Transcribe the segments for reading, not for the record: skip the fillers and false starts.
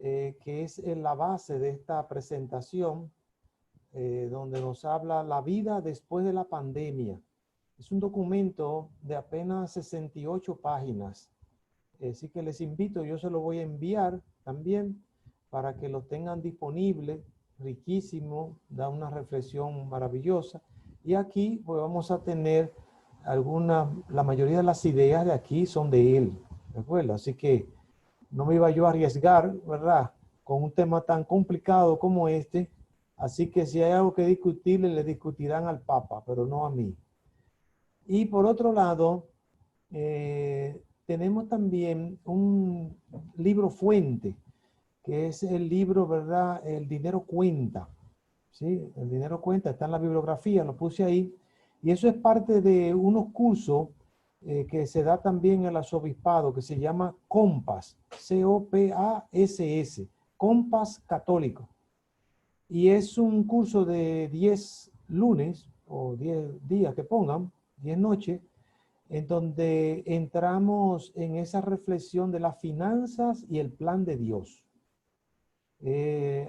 que es la base de esta presentación, donde nos habla la vida después de la pandemia. Es un documento de apenas 68 páginas. Así que les invito, yo se lo voy a enviar también para que lo tengan disponible, riquísimo, da una reflexión maravillosa. Y aquí pues vamos a tener la mayoría de las ideas de aquí son de él, ¿de acuerdo? Así que no me iba yo a arriesgar, ¿verdad? Con un tema tan complicado como este. Así que si hay algo que discutirle, le discutirán al Papa, pero no a mí. Y por otro lado, tenemos también un libro fuente, que es el libro, ¿verdad? El dinero cuenta. ¿Sí? El dinero cuenta, está en la bibliografía, lo puse ahí. Y eso es parte de unos cursos que se da también en el arzobispado, que se llama COMPAS, C-O-P-A-S-S, COMPAS Católico. Y es un curso de 10 lunes o 10 días que pongan, 10 noches, en donde entramos en esa reflexión de las finanzas y el plan de Dios.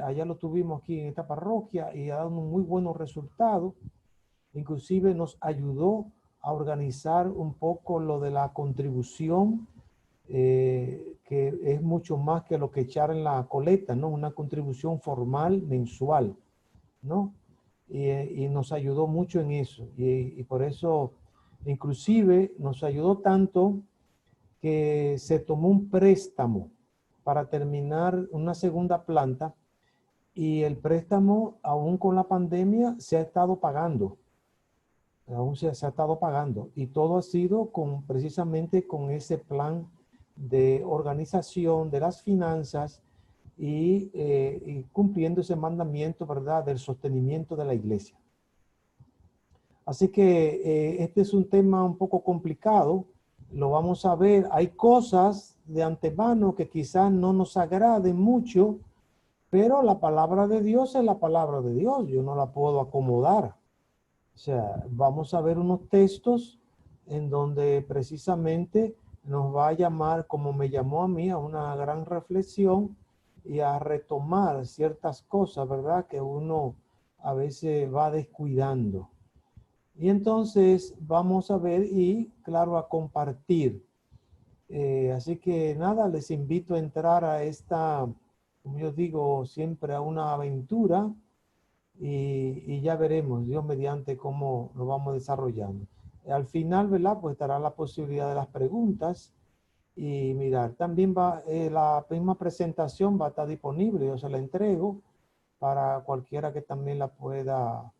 Allá lo tuvimos aquí en esta parroquia y ha dado muy buenos resultados. Inclusive nos ayudó a organizar un poco lo de la contribución, que es mucho más que lo que echar en la coleta, ¿no? Una contribución formal mensual, ¿no? Y nos ayudó mucho en eso. Y por eso, inclusive, nos ayudó tanto que se tomó un préstamo para terminar una segunda planta y el préstamo, aún con la pandemia, se ha estado pagando. Aún se ha estado pagando. Y todo ha sido precisamente con ese plan de organización de las finanzas y cumpliendo ese mandamiento, ¿verdad?, del sostenimiento de la iglesia. Así que este es un tema un poco complicado, lo vamos a ver. Hay cosas de antemano que quizás no nos agraden mucho, pero la palabra de Dios es la palabra de Dios, yo no la puedo acomodar. O sea, vamos a ver unos textos en donde precisamente nos va a llamar, como me llamó a mí, a una gran reflexión y a retomar ciertas cosas, ¿verdad?, que uno a veces va descuidando. Y entonces vamos a ver y, claro, a compartir. Así que nada, les invito a entrar a esta, como yo digo, siempre a una aventura y ya veremos, Dios mediante, cómo lo vamos desarrollando. Al final, ¿verdad? Pues estará la posibilidad de las preguntas y mirar. También va, la misma presentación va a estar disponible, yo se la entrego para cualquiera que también la pueda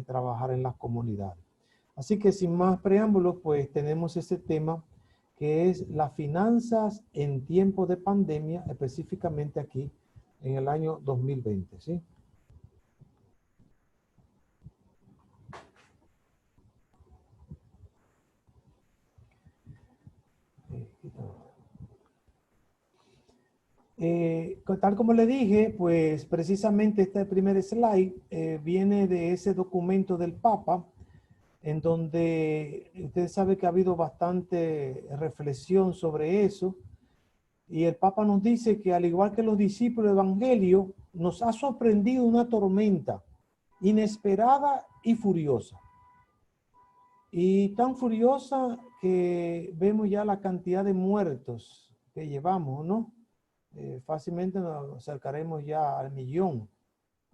trabajar en las comunidades. Así que sin más preámbulos, pues tenemos ese tema que es las finanzas en tiempos de pandemia, específicamente aquí en el año 2020, ¿sí? Tal como le dije, pues precisamente este primer slide viene de ese documento del Papa, en donde usted sabe que ha habido bastante reflexión sobre eso. Y el Papa nos dice que al igual que los discípulos del Evangelio, nos ha sorprendido una tormenta inesperada y furiosa. Y tan furiosa que vemos ya la cantidad de muertos que llevamos, ¿no? Fácilmente nos acercaremos ya al 1.000.000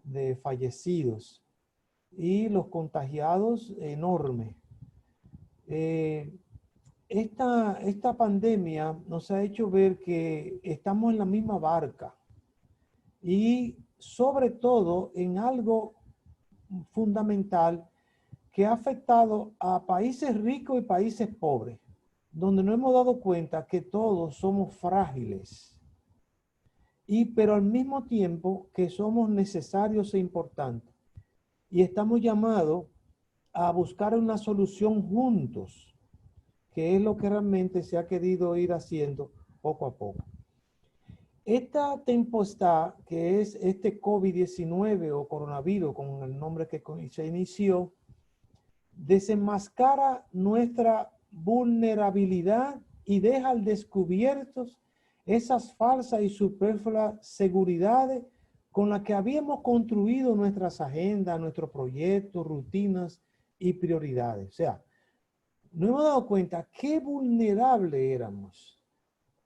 de fallecidos y los contagiados enormes. Esta pandemia nos ha hecho ver que estamos en la misma barca y sobre todo en algo fundamental que ha afectado a países ricos y países pobres, donde nos hemos dado cuenta que todos somos frágiles. Pero al mismo tiempo que somos necesarios e importantes. Y estamos llamados a buscar una solución juntos, que es lo que realmente se ha querido ir haciendo poco a poco. Esta tempestad, que es este COVID-19 o coronavirus, con el nombre que se inició, desenmascara nuestra vulnerabilidad y deja al descubierto esas falsas y superfluas seguridades con las que habíamos construido nuestras agendas, nuestros proyectos, rutinas y prioridades. O sea, nos hemos dado cuenta qué vulnerable éramos,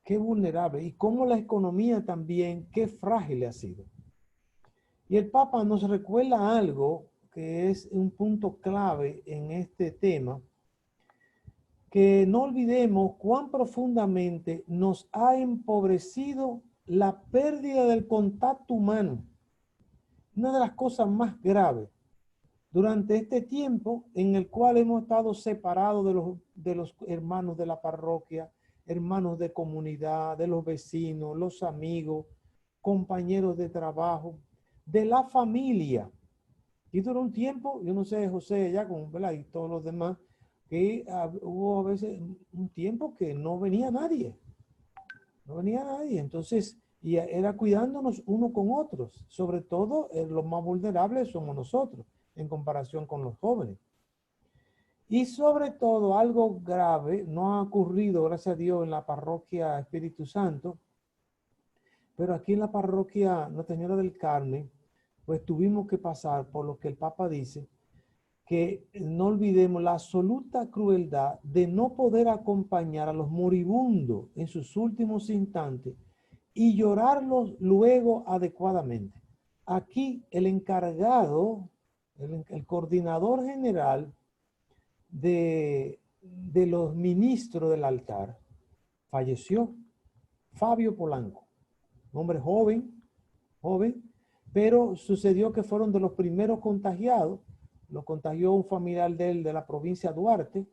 qué vulnerable y cómo la economía también, qué frágil ha sido. Y el Papa nos recuerda algo que es un punto clave en este tema, que no olvidemos cuán profundamente nos ha empobrecido la pérdida del contacto humano. Una de las cosas más graves durante este tiempo en el cual hemos estado separados de los hermanos de la parroquia, hermanos de comunidad, de los vecinos, los amigos, compañeros de trabajo, de la familia. Y duró un tiempo, yo no sé, José, ya con, ¿verdad? Y todos los demás, que hubo a veces un tiempo que no venía nadie. No venía nadie. Entonces, y era cuidándonos uno con otros. Sobre todo, los más vulnerables somos nosotros en comparación con los jóvenes. Y sobre todo, algo grave no ha ocurrido, gracias a Dios, en la parroquia Espíritu Santo, pero aquí en la parroquia Nuestra Señora del Carmen, pues tuvimos que pasar por lo que el Papa dice, que no olvidemos la absoluta crueldad de no poder acompañar a los moribundos en sus últimos instantes y llorarlos luego adecuadamente. Aquí el encargado, el coordinador general de los ministros del altar, falleció, Fabio Polanco, un hombre joven, pero sucedió que fueron de los primeros contagiados. Lo contagió un familiar de él de la provincia de Duarte.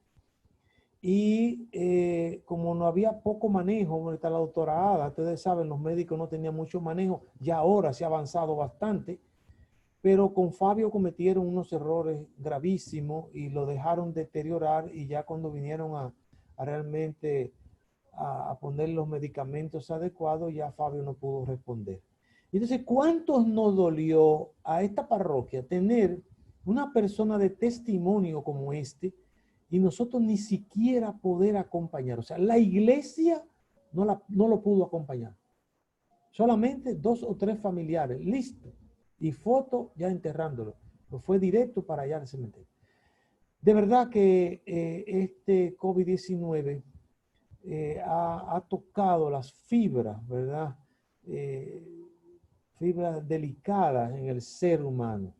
Y como no había poco manejo, está la doctora Ada, ustedes saben, los médicos no tenían mucho manejo, ya ahora se ha avanzado bastante, pero con Fabio cometieron unos errores gravísimos y lo dejaron deteriorar, y ya cuando vinieron a realmente a poner los medicamentos adecuados, ya Fabio no pudo responder. Entonces, ¿cuántos nos dolió a esta parroquia tener una persona de testimonio como este y nosotros ni siquiera poder acompañar? O sea, la iglesia no lo pudo acompañar. Solamente 2 o 3 familiares, listo. Y foto ya enterrándolo. Lo fue directo para allá al cementerio. De verdad que este COVID-19 ha tocado las fibras, ¿verdad? Fibras delicadas en el ser humano.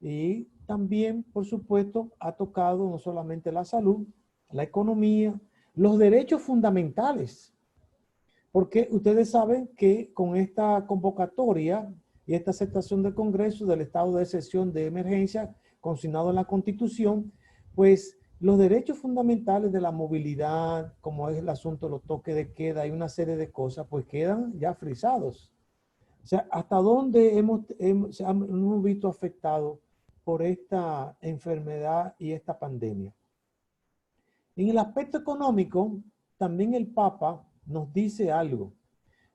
Y también, por supuesto, ha tocado no solamente la salud, la economía, los derechos fundamentales. Porque ustedes saben que con esta convocatoria y esta aceptación del Congreso del estado de excepción de emergencia consignado en la Constitución, pues los derechos fundamentales de la movilidad, como es el asunto de los toques de queda y una serie de cosas, pues quedan ya frisados. O sea, ¿hasta dónde hemos visto afectados por esta enfermedad y esta pandemia? En el aspecto económico, también el Papa nos dice algo.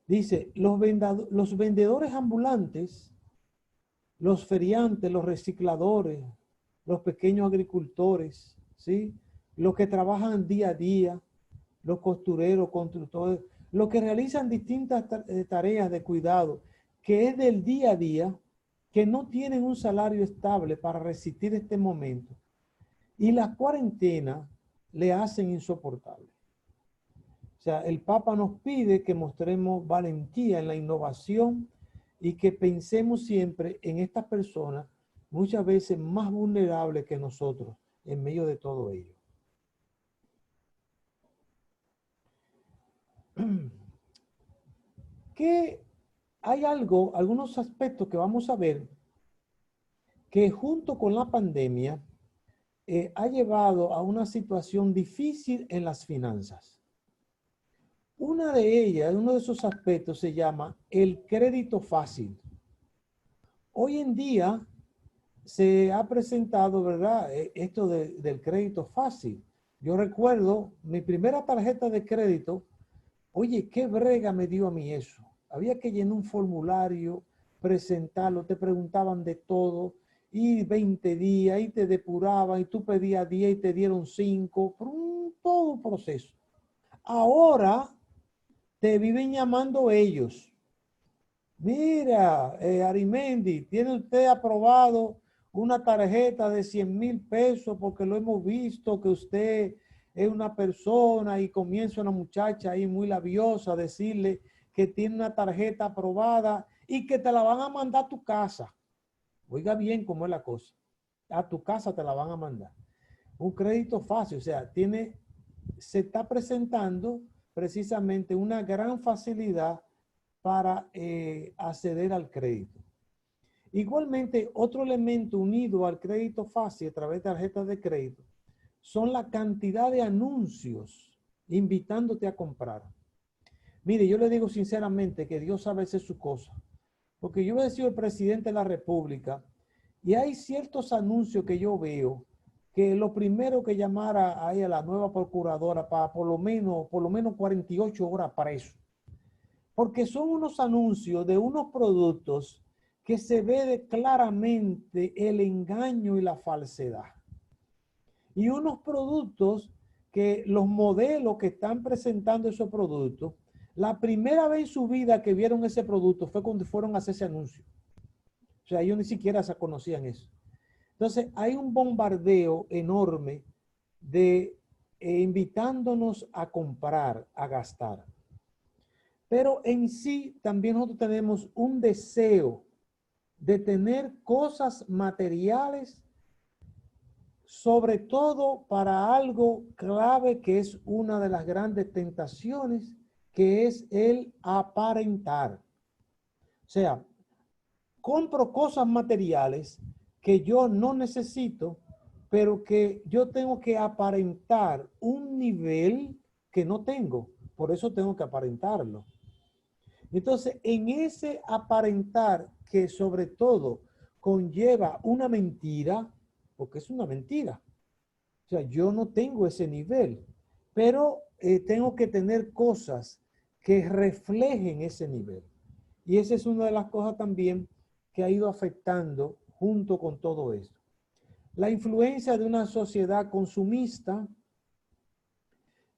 Dice, los vendedores ambulantes, los feriantes, los recicladores, los pequeños agricultores, ¿sí? Los que trabajan día a día, los costureros, constructores, los que realizan distintas tareas de cuidado, que es del día a día, que no tienen un salario estable para resistir este momento. Y la cuarentena le hacen insoportable. O sea, el Papa nos pide que mostremos valentía en la innovación y que pensemos siempre en estas personas muchas veces más vulnerables que nosotros en medio de todo ello. Que hay algunos aspectos que vamos a ver que junto con la pandemia ha llevado a una situación difícil en las finanzas. Una de ellas, uno de esos aspectos se llama el crédito fácil. Hoy en día se ha presentado, ¿verdad? Esto del crédito fácil. Yo recuerdo mi primera tarjeta de crédito. Oye, qué brega me dio a mí eso. Había que llenar un formulario, presentarlo, te preguntaban de todo, y 20 días, y te depuraban, y tú pedías 10 y te dieron 5, por todo un proceso. Ahora, te viven llamando ellos. Mira, Arimendi, ¿tiene usted aprobado una tarjeta de 100,000 pesos porque lo hemos visto que usted es una persona? Y comienza una muchacha ahí muy labiosa a decirle que tiene una tarjeta aprobada y que te la van a mandar a tu casa. Oiga bien cómo es la cosa. A tu casa te la van a mandar. Un crédito fácil, o sea, se está presentando precisamente una gran facilidad para acceder al crédito. Igualmente, otro elemento unido al crédito fácil a través de tarjetas de crédito son la cantidad de anuncios invitándote a comprar. Mire, yo le digo sinceramente que Dios sabe hacer su cosa, porque yo he sido el presidente de la República y hay ciertos anuncios que yo veo que lo primero que llamara a ella la nueva procuradora para por lo menos 48 horas preso. Porque son unos anuncios de unos productos que se ve claramente el engaño y la falsedad. Y unos productos que los modelos que están presentando esos productos, la primera vez en su vida que vieron ese producto fue cuando fueron a hacer ese anuncio. O sea, ellos ni siquiera se conocían eso. Entonces, hay un bombardeo enorme de invitándonos a comprar, a gastar. Pero en sí también nosotros tenemos un deseo de tener cosas materiales, sobre todo para algo clave que es una de las grandes tentaciones, que es el aparentar. O sea, compro cosas materiales que yo no necesito, pero que yo tengo que aparentar un nivel que no tengo. Por eso tengo que aparentarlo. Entonces, en ese aparentar que sobre todo conlleva una mentira, porque es una mentira. O sea, yo no tengo ese nivel, pero tengo que tener cosas que reflejen ese nivel. Y esa es una de las cosas también que ha ido afectando junto con todo esto. La influencia de una sociedad consumista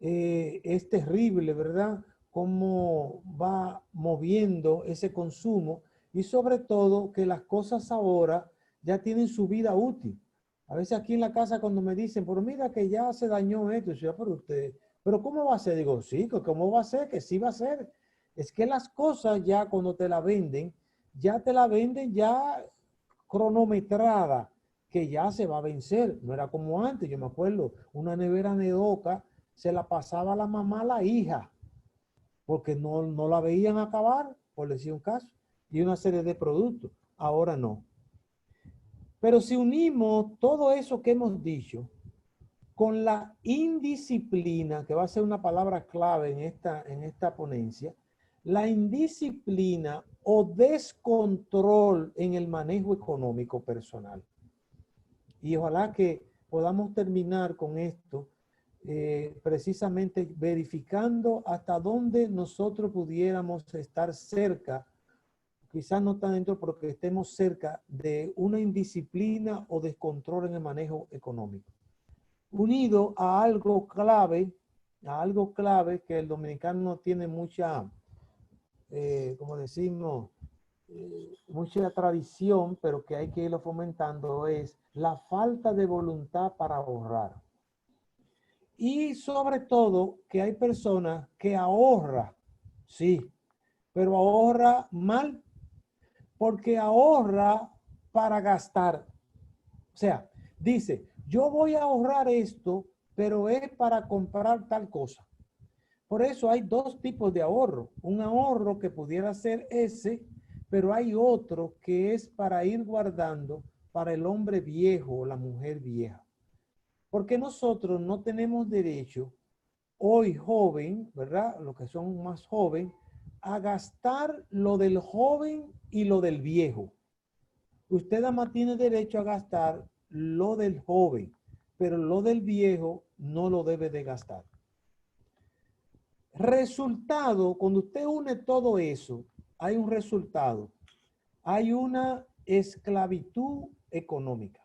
es terrible, ¿verdad? Cómo va moviendo ese consumo y sobre todo que las cosas ahora ya tienen su vida útil. A veces aquí en la casa cuando me dicen, pero mira que ya se dañó esto, y yo, pero usted, pero ¿cómo va a ser? Digo, sí, ¿cómo va a ser? Que sí va a ser. Es que las cosas ya cuando te la venden, ya te la venden ya cronometrada, que ya se va a vencer. No era como antes, yo me acuerdo, una nevera Nedoca se la pasaba la mamá a la hija, porque no la veían acabar, por decir un caso, y una serie de productos. Ahora no. Pero si unimos todo eso que hemos dicho con la indisciplina, que va a ser una palabra clave en esta ponencia, la indisciplina o descontrol en el manejo económico personal. Y ojalá que podamos terminar con esto, precisamente verificando hasta dónde nosotros pudiéramos estar cerca, quizás no tan dentro, pero que estemos cerca de una indisciplina o descontrol en el manejo económico. Unido a algo clave que el dominicano no tiene mucha, como decimos, mucha tradición, pero que hay que irlo fomentando, es la falta de voluntad para ahorrar. Y sobre todo que hay personas que ahorran, sí, pero ahorra mal, porque ahorra para gastar. O sea, dice, yo voy a ahorrar esto, pero es para comprar tal cosa. Por eso hay dos tipos de ahorro. Un ahorro que pudiera ser ese, pero hay otro que es para ir guardando para el hombre viejo o la mujer vieja. Porque nosotros no tenemos derecho, hoy joven, ¿verdad? Los que son más jóvenes, a gastar lo del joven y lo del viejo. Usted además tiene derecho a gastar lo del joven, pero lo del viejo no lo debe de gastar. Resultado, cuando usted une todo eso, hay un resultado. Hay una esclavitud económica.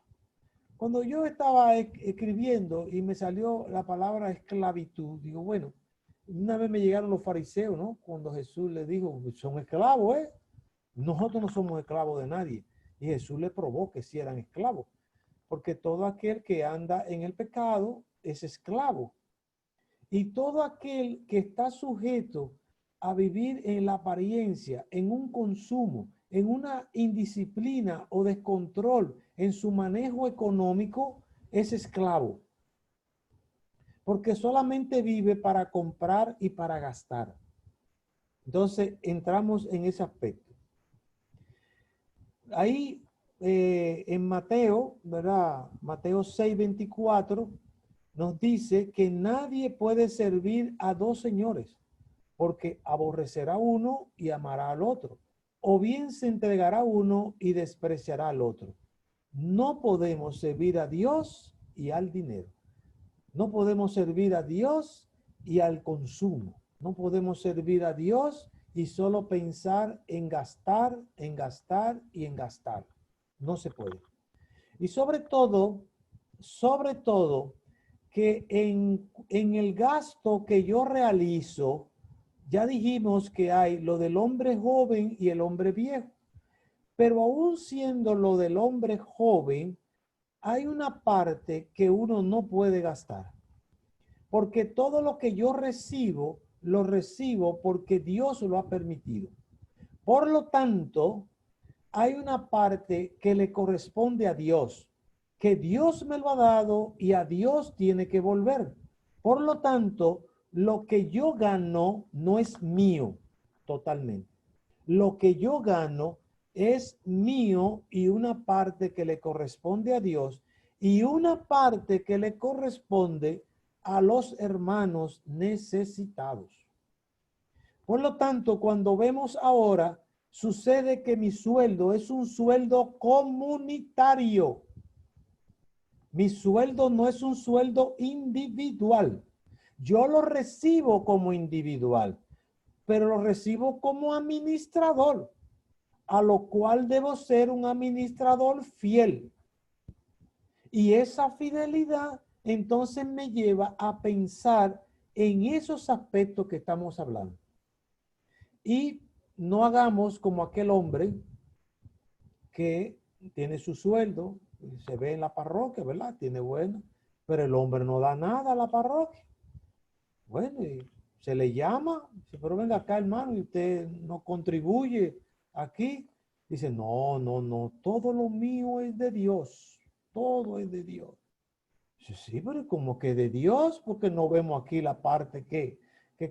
Cuando yo estaba escribiendo y me salió la palabra esclavitud, digo, bueno, Una vez me llegaron los fariseos, ¿no? Cuando Jesús les dijo, son esclavos, ¿eh? Nosotros no somos esclavos de nadie. Y Jesús les probó que sí eran esclavos. Porque todo aquel que anda en el pecado es esclavo. Y todo aquel que está sujeto a vivir en la apariencia, en un consumo, en una indisciplina o descontrol en su manejo económico, es esclavo. Porque solamente vive para comprar y para gastar. Entonces, entramos en ese aspecto. Ahí en Mateo, ¿verdad? Mateo 6:24 nos dice que nadie puede servir a dos señores, porque aborrecerá uno y amará al otro, o bien se entregará a uno y despreciará al otro. No podemos servir a Dios y al dinero. No podemos servir a Dios y al consumo. No podemos servir a Dios y solo pensar en gastar, en gastar y en gastar. No se puede. Y sobre todo, que en el gasto que yo realizo, ya dijimos que hay lo del hombre joven y el hombre viejo. Pero aún siendo lo del hombre joven, hay una parte que uno no puede gastar. Porque todo lo que yo recibo, lo recibo porque Dios lo ha permitido. Por lo tanto, hay una parte que le corresponde a Dios, que Dios me lo ha dado y a Dios tiene que volver. Por lo tanto, lo que yo gano no es mío totalmente. Lo que yo gano es mío y una parte que le corresponde a Dios y una parte que le corresponde a los hermanos necesitados. Por lo tanto, cuando vemos ahora, sucede que mi sueldo es un sueldo comunitario. Mi sueldo no es un sueldo individual. Yo lo recibo como individual, pero lo recibo como administrador, a lo cual debo ser un administrador fiel. Y esa fidelidad entonces me lleva a pensar en esos aspectos que estamos hablando. Y no hagamos como aquel hombre que tiene su sueldo, se ve en la parroquia, ¿verdad? Tiene bueno, pero el hombre no da nada a la parroquia. Bueno, y se le llama, dice, pero venga acá, hermano, y usted no contribuye aquí. Dice, no, no, no, todo lo mío es de Dios, todo es de Dios. Dice, sí, pero como que de Dios, porque no vemos aquí la parte que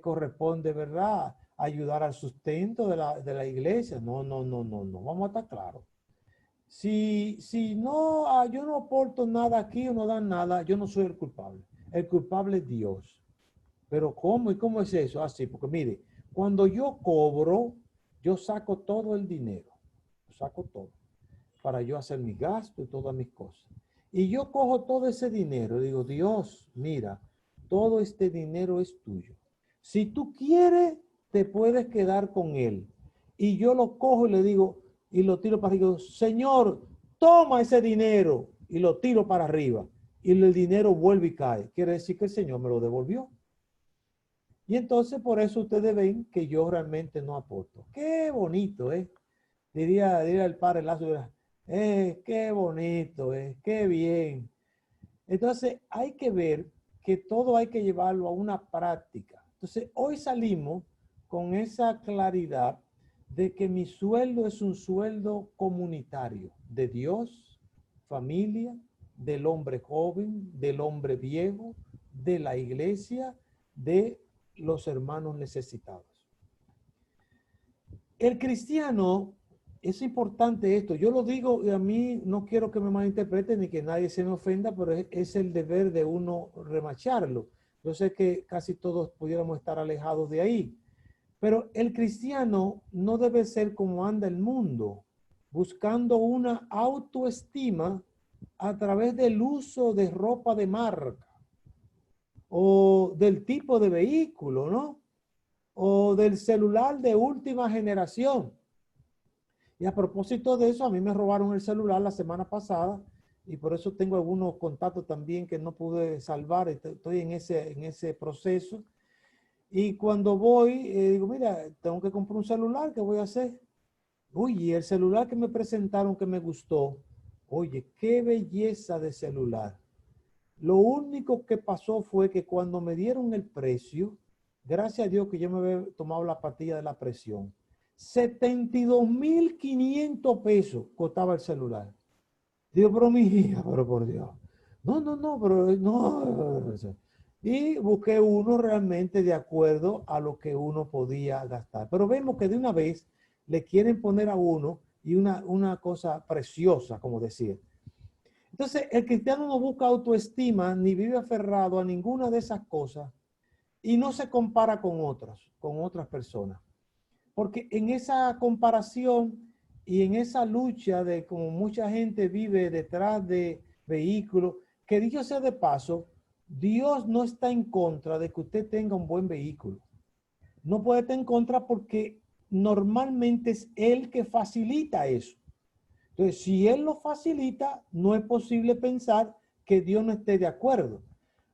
corresponde, ¿verdad? Ayudar al sustento de la iglesia. No, no, no, no, no, vamos a estar claros. Si no, yo no aporto nada aquí o no dan nada, yo no soy el culpable. El culpable es Dios. Pero ¿cómo? ¿Y cómo es eso? Así, porque mire, cuando yo cobro, yo saco todo el dinero. Saco todo para yo hacer mis gastos y todas mis cosas. Y yo cojo todo ese dinero, digo, Dios, mira, todo este dinero es tuyo. Si tú quieres, te puedes quedar con él. Y yo lo cojo y le digo, y lo tiro para arriba, Señor, toma ese dinero y lo tiro para arriba. Y el dinero vuelve y cae. Quiere decir que el Señor me lo devolvió. Y entonces por eso ustedes ven que yo realmente no aporto. Qué bonito, ¿eh? Diría el padre Lazo, qué bonito, qué bien. Entonces hay que ver que todo hay que llevarlo a una práctica. Entonces hoy salimos con esa claridad de que mi sueldo es un sueldo comunitario de Dios, familia, del hombre joven, del hombre viejo, de la iglesia, de los hermanos necesitados. El cristiano, es importante esto, yo lo digo y a mí no quiero que me malinterpreten ni que nadie se me ofenda, pero es el deber de uno remacharlo. Yo sé que casi todos pudiéramos estar alejados de ahí, pero el cristiano no debe ser como anda el mundo, buscando una autoestima a través del uso de ropa de marca o del tipo de vehículo, ¿no? O del celular de última generación. Y a propósito de eso, a mí me robaron el celular la semana pasada y por eso tengo algunos contactos también que no pude salvar. Estoy en ese proceso. Y cuando voy, digo, mira, tengo que comprar un celular, ¿qué voy a hacer? Uy, y el celular que me presentaron que me gustó, oye, qué belleza de celular. Lo único que pasó fue que cuando me dieron el precio, gracias a Dios que yo me había tomado la pastilla de la presión, 72,500 pesos costaba el celular. Digo, pero mi hija, pero por Dios. No, no, no, pero no. Y busqué uno realmente de acuerdo a lo que uno podía gastar. Pero vemos que de una vez le quieren poner a uno y una cosa preciosa, como decir. Entonces, el cristiano no busca autoestima ni vive aferrado a ninguna de esas cosas y no se compara con otras personas. Porque en esa comparación y en esa lucha de como mucha gente vive detrás de vehículos, que dicho sea de paso, Dios no está en contra de que usted tenga un buen vehículo. No puede estar en contra porque normalmente es Él que facilita eso. Entonces, si Él lo facilita, no es posible pensar que Dios no esté de acuerdo.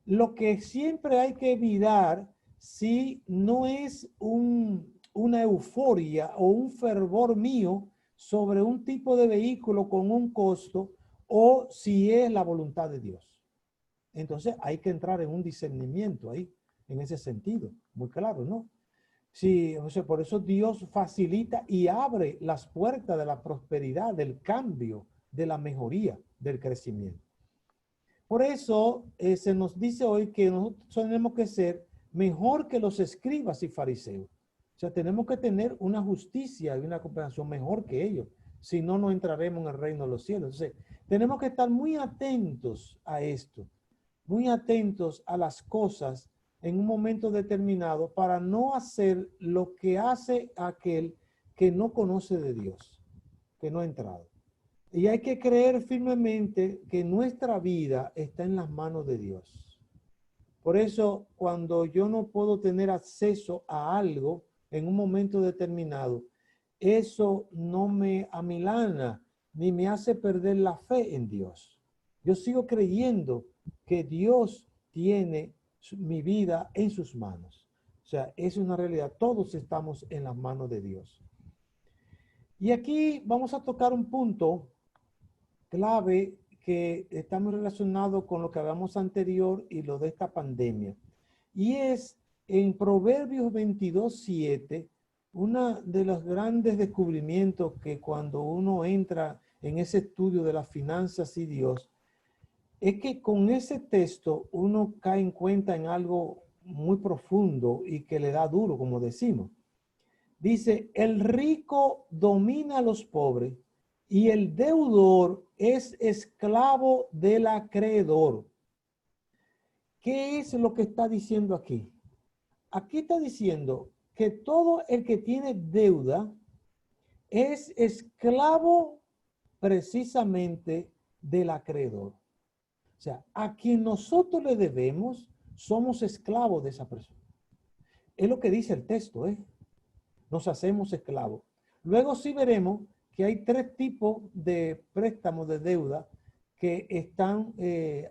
Lo que siempre hay que evitar, si no es una euforia o un fervor mío sobre un tipo de vehículo con un costo, o si es la voluntad de Dios. Entonces hay que entrar en un discernimiento ahí, en ese sentido, muy claro, ¿no? Sí, o sea, por eso Dios facilita y abre las puertas de la prosperidad, del cambio, de la mejoría, del crecimiento. Por eso se nos dice hoy que nosotros tenemos que ser mejor que los escribas y fariseos. O sea, tenemos que tener una justicia y una comprensión mejor que ellos. Si no, no entraremos en el reino de los cielos. Entonces, tenemos que estar muy atentos a esto, muy atentos a las cosas en un momento determinado para no hacer lo que hace aquel que no conoce de Dios, que no ha entrado. Y hay que creer firmemente que nuestra vida está en las manos de Dios. Por eso, cuando yo no puedo tener acceso a algo en un momento determinado, eso no me amilana ni me hace perder la fe en Dios. Yo sigo creyendo que Dios tiene mi vida en sus manos. O sea, es una realidad. Todos estamos en las manos de Dios. Y aquí vamos a tocar un punto clave que estamos relacionados con lo que hablamos anterior y lo de esta pandemia. Y es en Proverbios 22:7, uno de los grandes descubrimientos que cuando uno entra en ese estudio de las finanzas y Dios, es que con ese texto uno cae en cuenta en algo muy profundo y que le da duro, como decimos. Dice, el rico domina a los pobres y el deudor es esclavo del acreedor. ¿Qué es lo que está diciendo aquí? Aquí está diciendo que todo el que tiene deuda es esclavo precisamente del acreedor. O sea, a quien nosotros le debemos, somos esclavos de esa persona. Es lo que dice el texto, ¿eh? Nos hacemos esclavos. Luego sí veremos que hay tres tipos de préstamos de deuda que están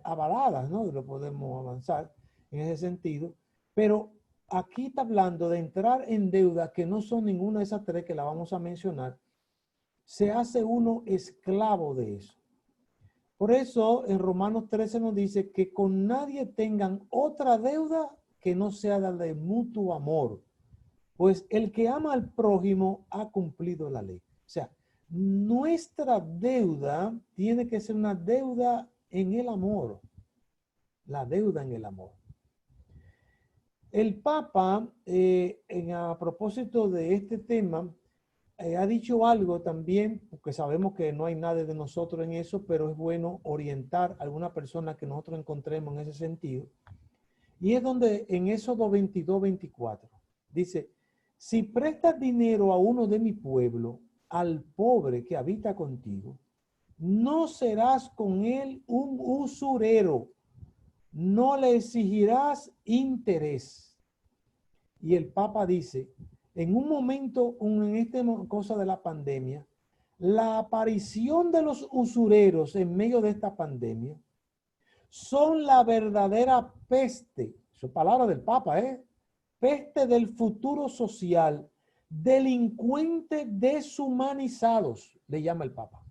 avaladas, ¿no? Y lo podemos avanzar en ese sentido. Pero aquí está hablando de entrar en deuda que no son ninguna de esas tres que la vamos a mencionar. Se hace uno esclavo de eso. Por eso en Romanos 13 nos dice que con nadie tengan otra deuda que no sea la de mutuo amor. Pues el que ama al prójimo ha cumplido la ley. O sea, nuestra deuda tiene que ser una deuda en el amor. La deuda en el amor. El Papa, a propósito de este tema, ha dicho algo también, porque sabemos que no hay nadie de nosotros en eso, pero es bueno orientar a alguna persona que nosotros encontremos en ese sentido. Y es donde en Éxodo 22:24 dice, si prestas dinero a uno de mi pueblo, al pobre que habita contigo, no serás con él un usurero, no le exigirás interés. Y el Papa dice, en un momento, en esta cosa de la pandemia, la aparición de los usureros en medio de esta pandemia son la verdadera peste. Eso es palabra del Papa, ¿eh? peste del futuro social, delincuentes deshumanizados, le llama el Papa.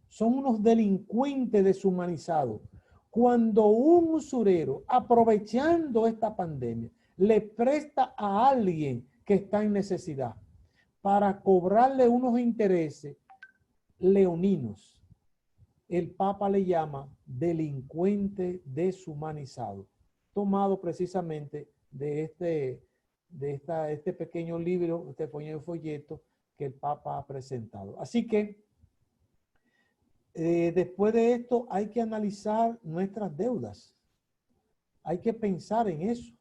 Son unos delincuentes deshumanizados. Cuando un usurero, aprovechando esta pandemia, le presta a alguien que está en necesidad para cobrarle unos intereses leoninos, el Papa le llama delincuente deshumanizado, tomado precisamente de este pequeño libro, este pequeño folleto que el Papa ha presentado. Así que después de esto hay que analizar nuestras deudas. Hay que pensar en eso.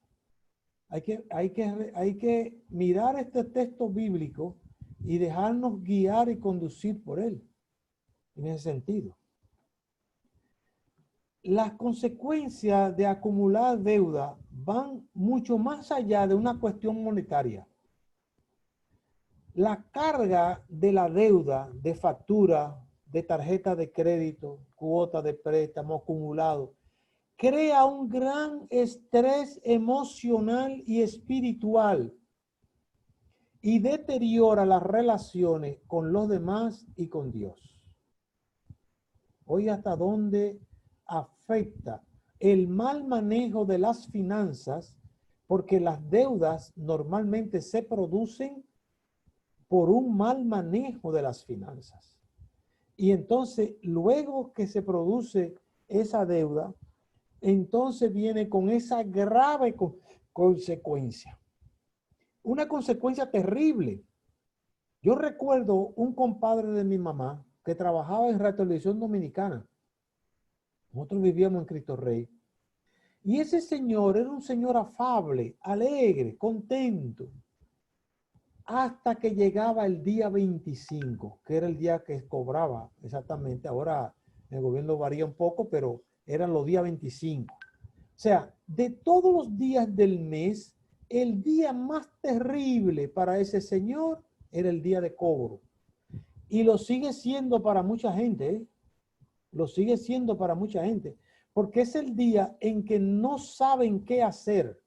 Hay que mirar este texto bíblico y dejarnos guiar y conducir por él. En ese sentido. Las consecuencias de acumular deuda van mucho más allá de una cuestión monetaria. La carga de la deuda, de factura, de tarjeta de crédito, cuota de préstamo acumulado, crea un gran estrés emocional y espiritual y deteriora las relaciones con los demás y con Dios. Hoy hasta dónde afecta el mal manejo de las finanzas, porque las deudas normalmente se producen por un mal manejo de las finanzas. Y entonces, luego que se produce esa deuda, entonces viene con esa grave consecuencia. Una consecuencia terrible. Yo recuerdo un compadre de mi mamá que trabajaba en Radio Televisión Dominicana. Nosotros vivíamos en Cristo Rey. Y ese señor era un señor afable, alegre, contento. Hasta que llegaba el día 25, que era el día que cobraba exactamente. Ahora el gobierno varía un poco, pero eran los días 25. O sea, de todos los días del mes, el día más terrible para ese señor era el día de cobro. Y lo sigue siendo para mucha gente, ¿eh? Lo sigue siendo para mucha gente, porque es el día en que no saben qué hacer.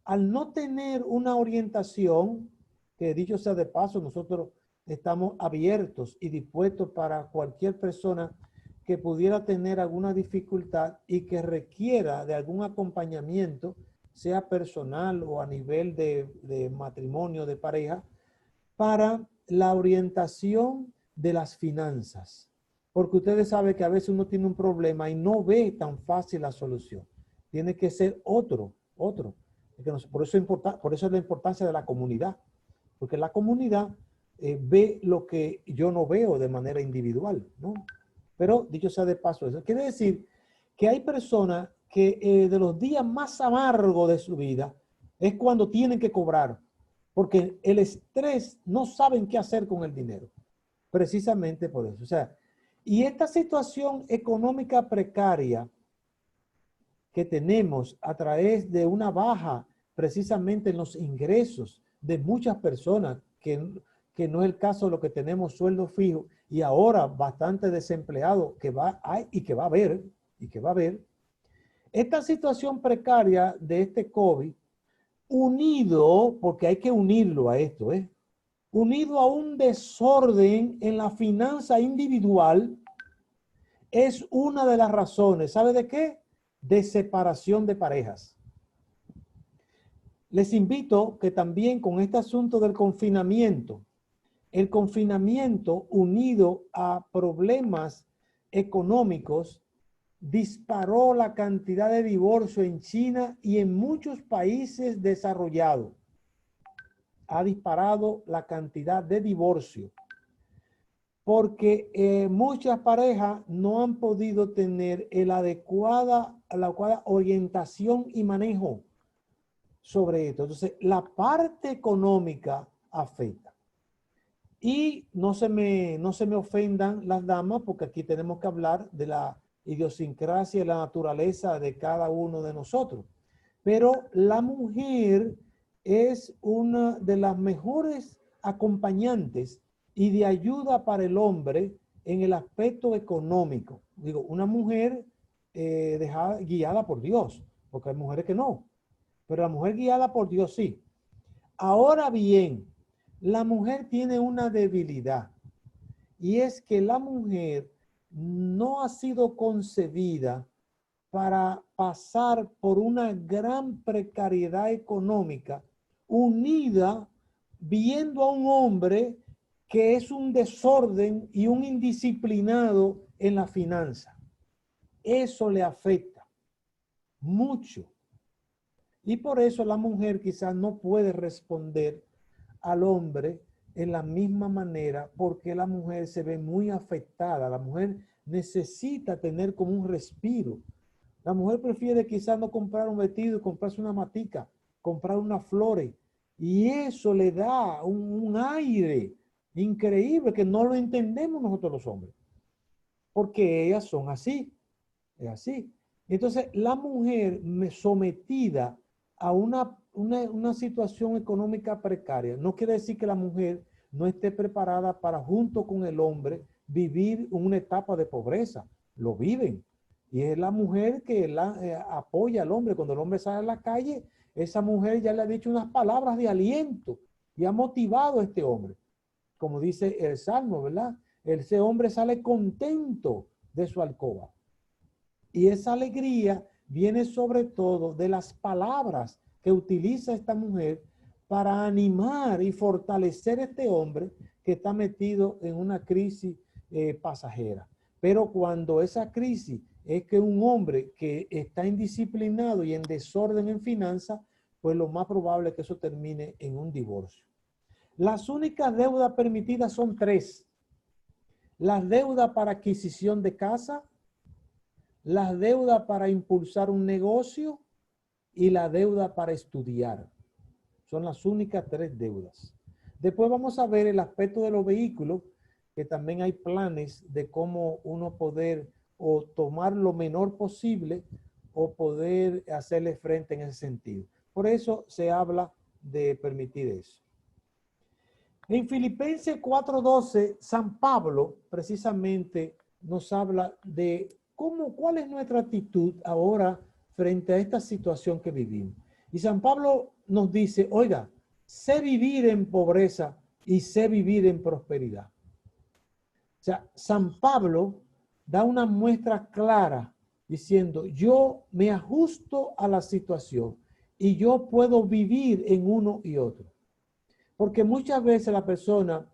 Al no tener una orientación, que dicho sea de paso, nosotros estamos abiertos y dispuestos para cualquier persona que pudiera tener alguna dificultad y que requiera de algún acompañamiento, sea personal o a nivel de matrimonio, de pareja, para la orientación de las finanzas. Porque ustedes saben que a veces uno tiene un problema y no ve tan fácil la solución. Tiene que ser otro. Por eso es la importancia de la comunidad. Porque la comunidad ve lo que yo no veo de manera individual, ¿no? Pero dicho sea de paso, eso quiere decir que hay personas que de los días más amargos de su vida es cuando tienen que cobrar. Porque el estrés no saben qué hacer con el dinero. Precisamente por eso. O sea, y esta situación económica precaria que tenemos a través de una baja precisamente en los ingresos de muchas personas, que no es el caso de lo que tenemos sueldo fijo y ahora bastante desempleado que hay y que va a haber, esta situación precaria de este COVID, unido, porque hay que unirlo a esto, unido a un desorden en la finanza individual, es una de las razones. ¿Sabe de qué? De separación de parejas. Les invito que también con este asunto del confinamiento, el confinamiento unido a problemas económicos disparó la cantidad de divorcio en China y en muchos países desarrollados. Ha disparado la cantidad de divorcio porque muchas parejas no han podido tener la adecuada orientación y manejo sobre esto. Entonces, la parte económica afecta. Y no se me ofendan las damas, porque aquí tenemos que hablar de la idiosincrasia y la naturaleza de cada uno de nosotros. Pero la mujer es una de las mejores acompañantes y de ayuda para el hombre en el aspecto económico. Digo, una mujer guiada por Dios, porque hay mujeres que no. pero la mujer guiada por Dios sí. Ahora bien, la mujer tiene una debilidad y es que la mujer no ha sido concebida para pasar por una gran precariedad económica unida viendo a un hombre que es un desorden y un indisciplinado en la finanza. Eso le afecta mucho. Y por eso la mujer quizás no puede responder al hombre en la misma manera porque la mujer se ve muy afectada. La mujer necesita tener como un respiro. La mujer prefiere quizás no comprar un vestido y comprarse una matica, comprar unas flores. Y eso le da un aire increíble que no lo entendemos nosotros los hombres. Porque ellas son así, es así. Entonces, la mujer sometida a una situación económica precaria, no quiere decir que la mujer no esté preparada para, junto con el hombre, vivir una etapa de pobreza. Lo viven. Y es la mujer que apoya al hombre. Cuando el hombre sale a la calle, esa mujer ya le ha dicho unas palabras de aliento y ha motivado a este hombre. Como dice el Salmo, ¿verdad? Ese hombre sale contento de su alcoba. Y esa alegría viene sobre todo de las palabras que utiliza esta mujer para animar y fortalecer a este hombre que está metido en una crisis pasajera. Pero cuando esa crisis es que un hombre que está indisciplinado y en desorden en finanzas, pues lo más probable es que eso termine en un divorcio. Las únicas deudas permitidas son tres. Las deudas para adquisición de casa, las deudas para impulsar un negocio y la deuda para estudiar. Son las únicas tres deudas. Después vamos a ver el aspecto de los vehículos, que también hay planes de cómo uno poder o tomar lo menor posible o poder hacerle frente en ese sentido. Por eso se habla de permitir eso. En Filipenses 4:12, San Pablo precisamente nos habla de cuál es nuestra actitud ahora frente a esta situación que vivimos. Y San Pablo nos dice, oiga, sé vivir en pobreza y sé vivir en prosperidad. O sea, San Pablo da una muestra clara diciendo, yo me ajusto a la situación y yo puedo vivir en uno y otro. Porque muchas veces la persona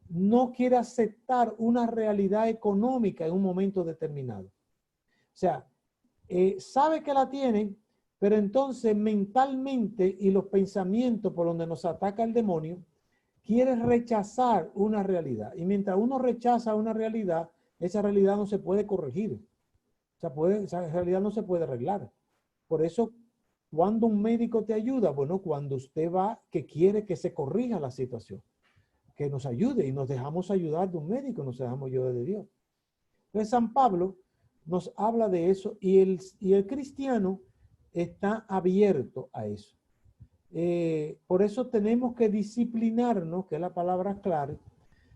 no quiere aceptar una realidad económica en un momento determinado. O sea, sabe que la tiene, pero entonces mentalmente y los pensamientos por donde nos ataca el demonio, quiere rechazar una realidad. Y mientras uno rechaza una realidad, esa realidad no se puede corregir. Esa realidad no se puede arreglar. Por eso, cuando un médico te ayuda, bueno, cuando usted va que quiere que se corrija la situación, que nos ayude y nos dejamos ayudar de un médico, nos dejamos ayudar de Dios. Entonces, San Pablo nos habla de eso y el cristiano está abierto a eso. Por eso tenemos que disciplinarnos, que es la palabra clave,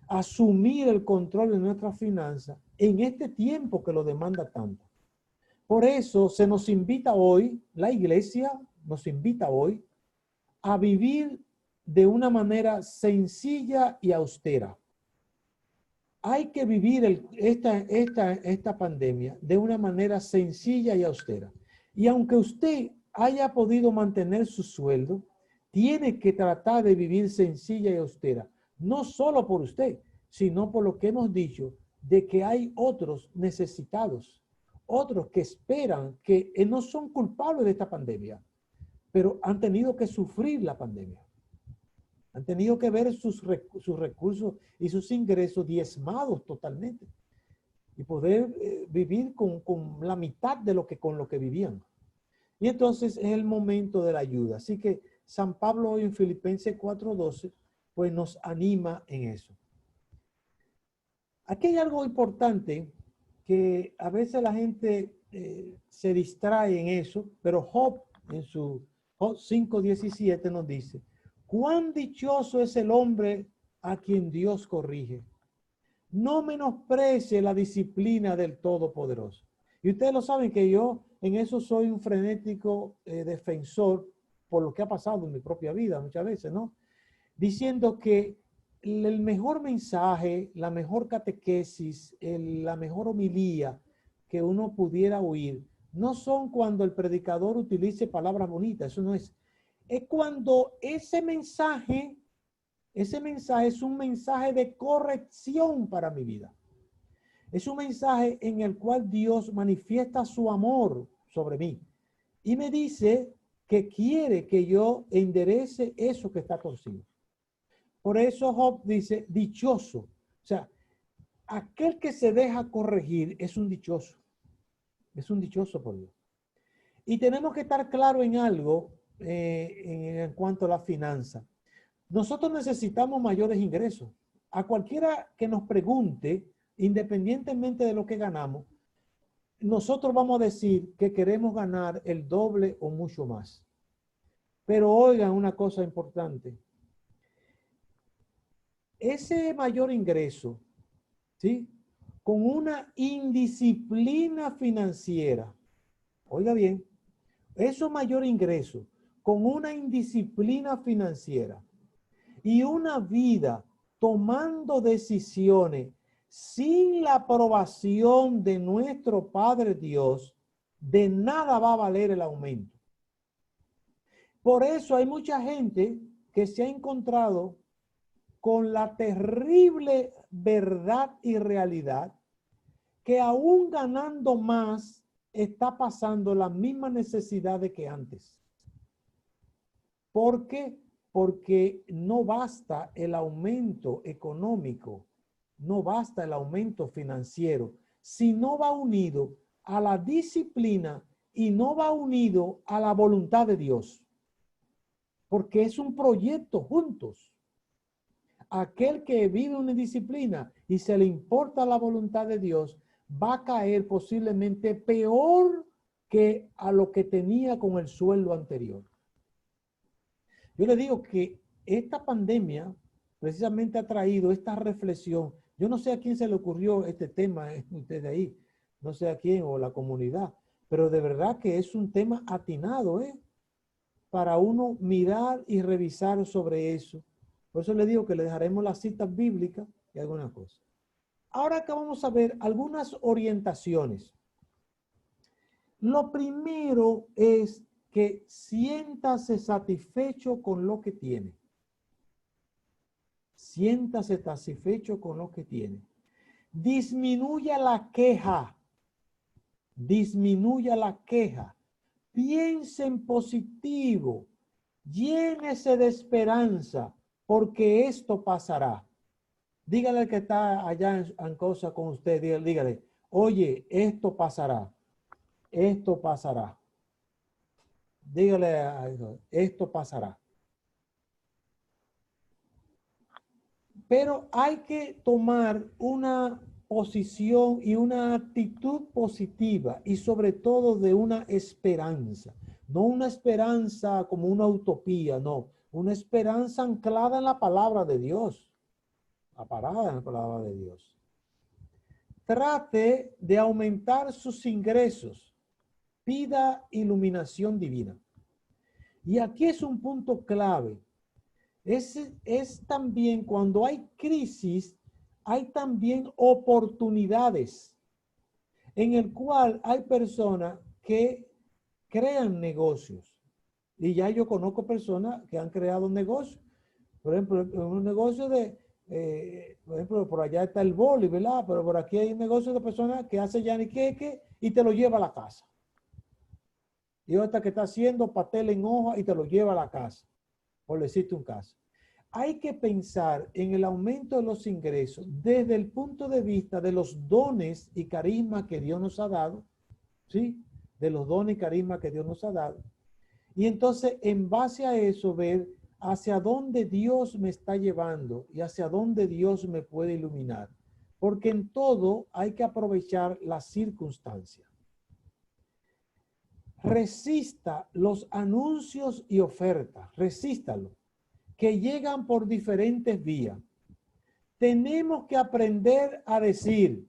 asumir el control de nuestras finanzas en este tiempo que lo demanda tanto. Por eso se nos invita hoy, la iglesia nos invita hoy a vivir de una manera sencilla y austera. Hay que vivir esta pandemia de una manera sencilla y austera. Y aunque usted haya podido mantener su sueldo, tiene que tratar de vivir sencilla y austera. No solo por usted, sino por lo que hemos dicho, de que hay otros necesitados, otros que esperan, que no son culpables de esta pandemia, pero han tenido que sufrir la pandemia. Han tenido que ver sus recursos y sus ingresos diezmados totalmente y poder vivir con la mitad de con lo que vivían. Y entonces es el momento de la ayuda. Así que San Pablo hoy en Filipenses 4:12 pues nos anima en eso. Aquí hay algo importante que a veces la gente se distrae en eso, pero Job en su Job 5:17 nos dice, cuán dichoso es el hombre a quien Dios corrige. No menosprecie la disciplina del Todopoderoso. Y ustedes lo saben que yo en eso soy un frenético defensor por lo que ha pasado en mi propia vida muchas veces, ¿no? Diciendo que el mejor mensaje, la mejor catequesis, la mejor homilía que uno pudiera oír, no son cuando el predicador utilice palabras bonitas, eso no es. Es cuando ese mensaje es un mensaje de corrección para mi vida. Es un mensaje en el cual Dios manifiesta su amor sobre mí y me dice que quiere que yo enderece eso que está torcido. Por eso Job dice, dichoso. O sea, aquel que se deja corregir es un dichoso. Es un dichoso por Dios. Y tenemos que estar claro en algo en cuanto a la finanza. Nosotros necesitamos mayores ingresos. A cualquiera que nos pregunte, independientemente de lo que ganamos, nosotros vamos a decir que queremos ganar el doble o mucho más. Pero oigan una cosa importante. Ese mayor ingreso, ¿sí? Con una indisciplina financiera, oiga bien, eso mayor ingreso con una indisciplina financiera y una vida tomando decisiones sin la aprobación de nuestro Padre Dios, de nada va a valer el aumento. Por eso hay mucha gente que se ha encontrado con la terrible verdad y realidad que aún ganando más está pasando las mismas necesidades que antes. ¿Por qué? Porque no basta el aumento económico, no basta el aumento financiero, si no va unido a la disciplina y no va unido a la voluntad de Dios. Porque es un proyecto juntos. Aquel que vive una disciplina y se le importa la voluntad de Dios, va a caer posiblemente peor que a lo que tenía con el sueldo anterior. Yo le digo que esta pandemia precisamente ha traído esta reflexión. Yo no sé a quién se le ocurrió este tema, ustedes ahí, no sé a quién o la comunidad, pero de verdad que es un tema atinado, para uno mirar y revisar sobre eso. Por eso le digo que le dejaremos las citas bíblicas y alguna cosa. Ahora acá vamos a ver algunas orientaciones. Lo primero es que siéntase satisfecho con lo que tiene. Siéntase satisfecho con lo que tiene. Disminuya la queja. Disminuya la queja. Piense en positivo. Llénese de esperanza, porque esto pasará. Dígale al que está allá en cosa con usted, dígale, oye, esto pasará. Esto pasará. Dígale a eso, esto pasará. Pero hay que tomar una posición y una actitud positiva y sobre todo de una esperanza. No una esperanza como una utopía, no. Una esperanza anclada en la palabra de Dios. Parada en la palabra de Dios. Trate de aumentar sus ingresos. Pida iluminación divina. Y aquí es un punto clave. Es también cuando hay crisis, hay también oportunidades en el cual hay personas que crean negocios. Y ya yo conozco personas que han creado negocios. Por ejemplo, un negocio de, por ejemplo, por allá está el boli, ¿verdad? Pero por aquí hay un negocio de personas que hace yaniqueque y te lo lleva a la casa. Y otra que está haciendo pastel en hoja y te lo lleva a la casa. Por decirte un caso. Hay que pensar en el aumento de los ingresos desde el punto de vista de los dones y carismas que Dios nos ha dado, ¿sí? De los dones y carismas que Dios nos ha dado. Y entonces, en base a eso, ver hacia dónde Dios me está llevando y hacia dónde Dios me puede iluminar. Porque en todo hay que aprovechar las circunstancias. Resista los anuncios y ofertas, resístalo, que llegan por diferentes vías. Tenemos que aprender a decir,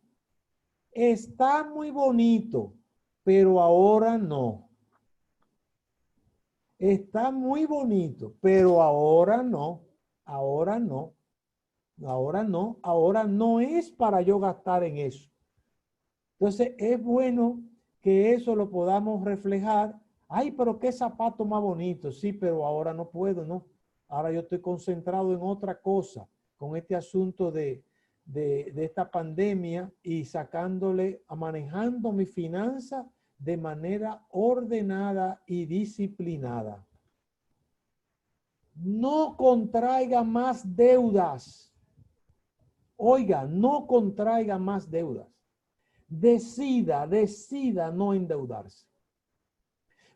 está muy bonito, pero ahora no. Está muy bonito, pero ahora no, ahora no, ahora no, ahora no es para yo gastar en eso. Entonces es bueno que eso lo podamos reflejar. Ay, pero qué zapato más bonito. Sí, pero ahora no puedo, ¿no? Ahora yo estoy concentrado en otra cosa, con este asunto de esta pandemia y sacándole, manejando mi finanza de manera ordenada y disciplinada. No contraiga más deudas. Oiga, no contraiga más deudas. Decida no endeudarse.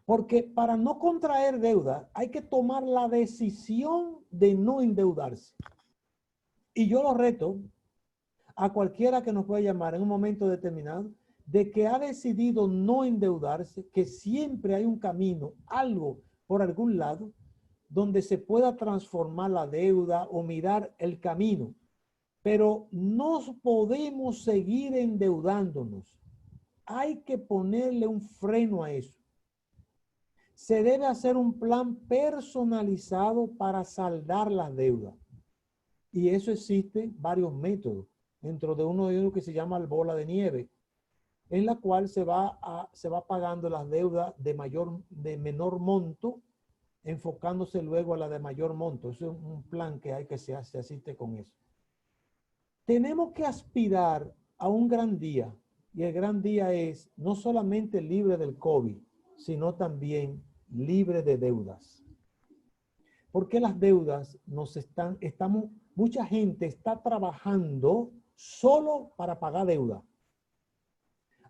Porque para no contraer deuda hay que tomar la decisión de no endeudarse. Y yo lo reto a cualquiera que nos pueda llamar en un momento determinado de que ha decidido no endeudarse, que siempre hay un camino, algo por algún lado, donde se pueda transformar la deuda o mirar el camino. Pero no podemos seguir endeudándonos. Hay que ponerle un freno a eso. Se debe hacer un plan personalizado para saldar las deudas. Y eso existe varios métodos. Dentro de uno de ellos que se llama el bola de nieve, en la cual se va pagando las deudas de menor monto, enfocándose luego a la de mayor monto. Eso es un plan que hay que se asiste con eso. Tenemos que aspirar a un gran día. Y el gran día es no solamente libre del COVID, sino también libre de deudas. Porque las deudas mucha gente está trabajando solo para pagar deuda.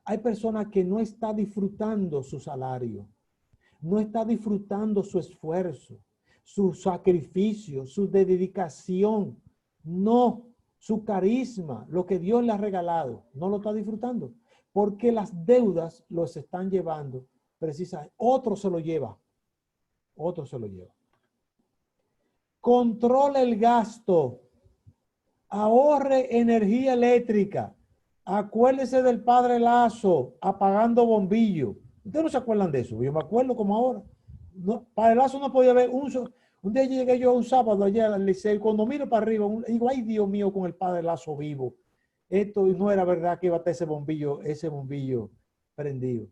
Hay personas que no están disfrutando su salario, no está disfrutando su esfuerzo, su sacrificio, su dedicación, no, su carisma, lo que Dios le ha regalado, no lo está disfrutando, porque las deudas los están llevando, precisamente, otro se lo lleva. Controle el gasto, ahorre energía eléctrica, acuérdese del Padre Lazo apagando bombillo. ¿Ustedes no se acuerdan de eso? Yo me acuerdo como ahora. No, Padre Lazo no podía ver un día llegué yo un sábado allá al liceo, cuando miro para arriba, digo, ay Dios mío, con el Padre Lazo vivo. Esto no era verdad que iba a estar ese bombillo prendido.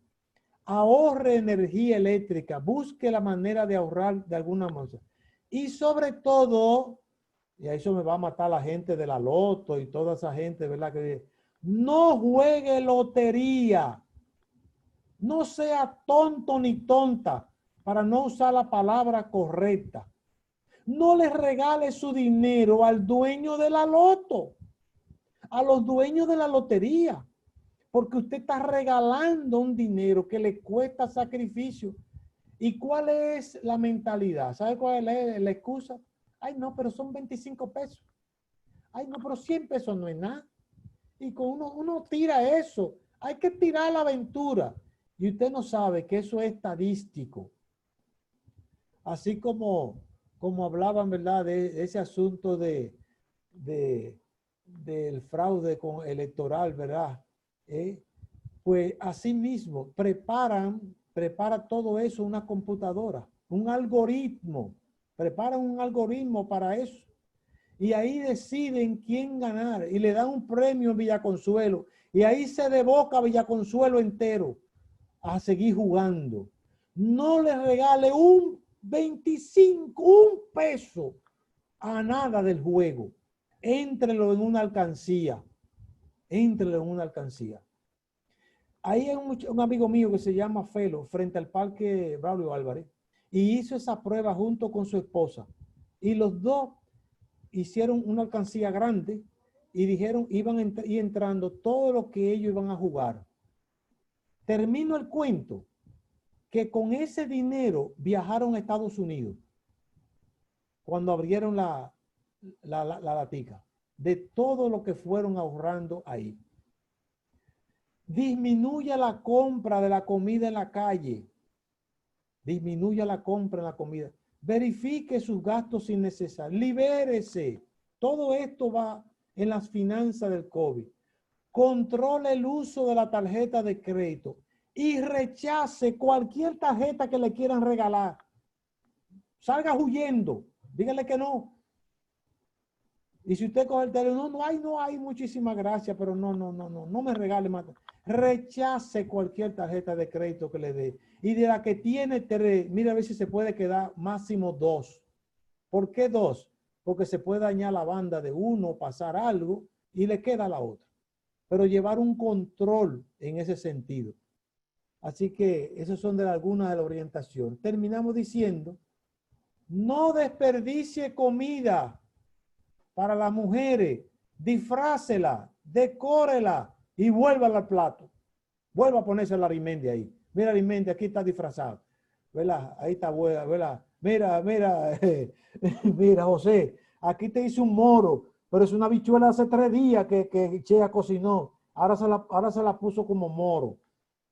Ahorre energía eléctrica, busque la manera de ahorrar de alguna manera. Y sobre todo, y a eso me va a matar la gente de la loto y toda esa gente, ¿verdad? Que no juegue lotería. No sea tonto ni tonta, para no usar la palabra correcta. No le regale su dinero al dueño de la loto, a los dueños de la lotería, porque usted está regalando un dinero que le cuesta sacrificio. ¿Y cuál es la mentalidad? ¿Sabe cuál es la excusa? Ay, no, pero son 25 pesos. Ay, no, pero 100 pesos no es nada. Y con uno tira eso. Hay que tirar la aventura. Y usted no sabe que eso es estadístico. Así como hablaban, ¿verdad? De ese asunto del fraude electoral, ¿verdad? Pues así mismo prepara todo eso una computadora, un algoritmo, preparan un algoritmo para eso. Y ahí deciden quién ganar y le dan un premio en Villaconsuelo. Y ahí se devoca Villaconsuelo entero a seguir jugando. No le regale un 25, un peso a nada del juego. Éntrelo en una alcancía. Éntrelo en una alcancía. Ahí hay un amigo mío que se llama Felo, frente al parque Braulio Álvarez, y hizo esa prueba junto con su esposa. Y los dos hicieron una alcancía grande y dijeron iban entrando todo lo que ellos iban a jugar. Termino el cuento que con ese dinero viajaron a Estados Unidos cuando abrieron la latica, de todo lo que fueron ahorrando ahí. Disminuya la compra de la comida en la calle. Disminuya la compra en la comida. Verifique sus gastos innecesarios. Libérese. Todo esto va en las finanzas del COVID. Controle el uso de la tarjeta de crédito y rechace cualquier tarjeta que le quieran regalar. salga huyendo, dígale que no. Y si usted coge el teléfono, no hay, muchísimas gracias, pero no me regale más. Rechace cualquier tarjeta de crédito que le dé. Y de la que tiene 3, mira a ver si se puede quedar máximo 2. ¿Por qué 2? Porque se puede dañar la banda de uno, pasar algo y le queda la otra. Pero llevar un control en ese sentido. Así que esos son algunas de la orientación. Terminamos diciendo, no desperdicie comida para las mujeres, disfrácela, decórela y vuélvala al plato. Vuelva a ponerse la Arimendi ahí. Mira Arimendi, aquí está disfrazado. ¿Verdad? Ahí está, ¿verdad? Mira, mira, José, aquí te hice un moro, pero es una bichuela hace 3 días que Chea cocinó. Ahora se la puso como moro.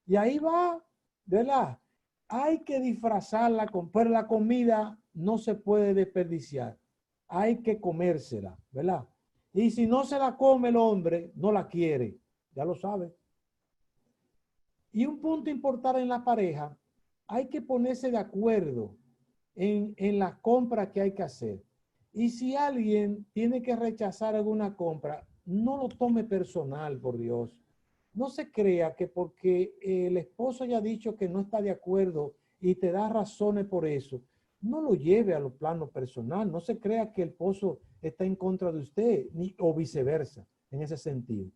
Y ahí va, ¿verdad? Hay que disfrazarla, pero la comida no se puede desperdiciar. Hay que comérsela, ¿verdad? Y si no se la come el hombre, no la quiere. Ya lo sabe. Y un punto importante en la pareja, hay que ponerse de acuerdo en la compra que hay que hacer. Y si alguien tiene que rechazar alguna compra, no lo tome personal, por Dios. No se crea que porque el esposo haya dicho que no está de acuerdo y te da razones por eso, no lo lleve a lo plano personal. No se crea que el esposo está en contra de usted, ni, o viceversa, en ese sentido.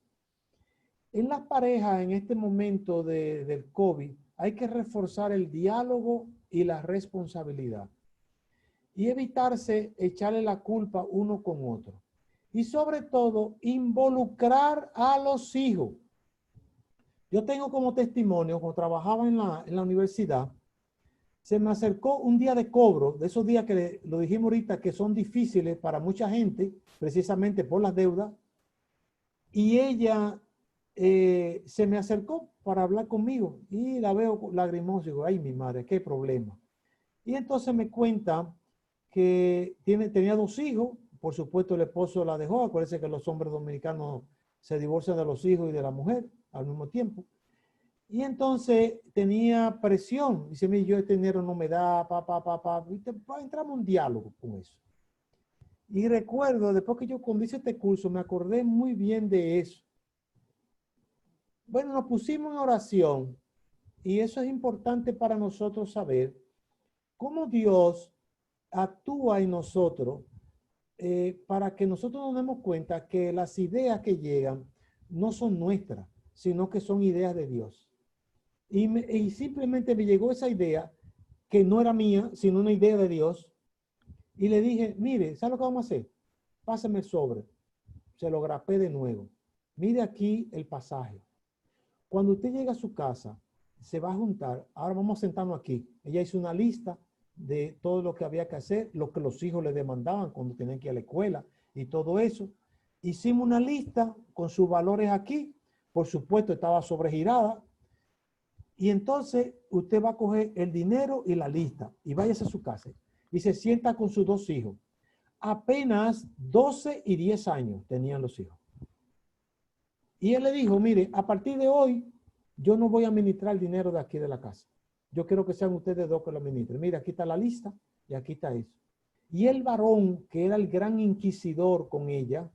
En las parejas, en este momento del COVID, hay que reforzar el diálogo y la responsabilidad. Y evitarse echarle la culpa uno con otro. Y sobre todo, involucrar a los hijos. Yo tengo como testimonio, cuando trabajaba en la universidad, se me acercó un día de cobro, de esos días que lo dijimos ahorita, que son difíciles para mucha gente, precisamente por las deudas, y ella se me acercó para hablar conmigo y la veo lagrimosa y digo, ay, mi madre, qué problema. Y entonces me cuenta que tenía 2 hijos, por supuesto el esposo la dejó, acuérdense que los hombres dominicanos se divorcian de los hijos y de la mujer al mismo tiempo. Y entonces tenía presión, dice, mire, yo este dinero no me da, entramos en un diálogo con eso. Y recuerdo, después que yo cuando hice este curso, me acordé muy bien de eso. Bueno, nos pusimos en oración y eso es importante para nosotros saber cómo Dios actúa en nosotros para que nosotros nos demos cuenta que las ideas que llegan no son nuestras, sino que son ideas de Dios. Y simplemente me llegó esa idea que no era mía, sino una idea de Dios. Y le dije, mire, ¿sabe lo que vamos a hacer? Pásame el sobre. Se lo grapé de nuevo. Mire aquí el pasaje. Cuando usted llega a su casa, se va a juntar. Ahora vamos a sentarnos aquí. Ella hizo una lista de todo lo que había que hacer, lo que los hijos le demandaban cuando tenían que ir a la escuela y todo eso. Hicimos una lista con sus valores aquí. Por supuesto, estaba sobregirada. Y entonces usted va a coger el dinero y la lista y váyase a su casa y se sienta con sus 2 hijos. Apenas 12 y 10 años tenían los hijos. Y él le dijo, mire, a partir de hoy, yo no voy a administrar el dinero de aquí de la casa. Yo quiero que sean ustedes 2 que lo administren. Mire, aquí está la lista y aquí está eso. Y el varón, que era el gran inquisidor con ella,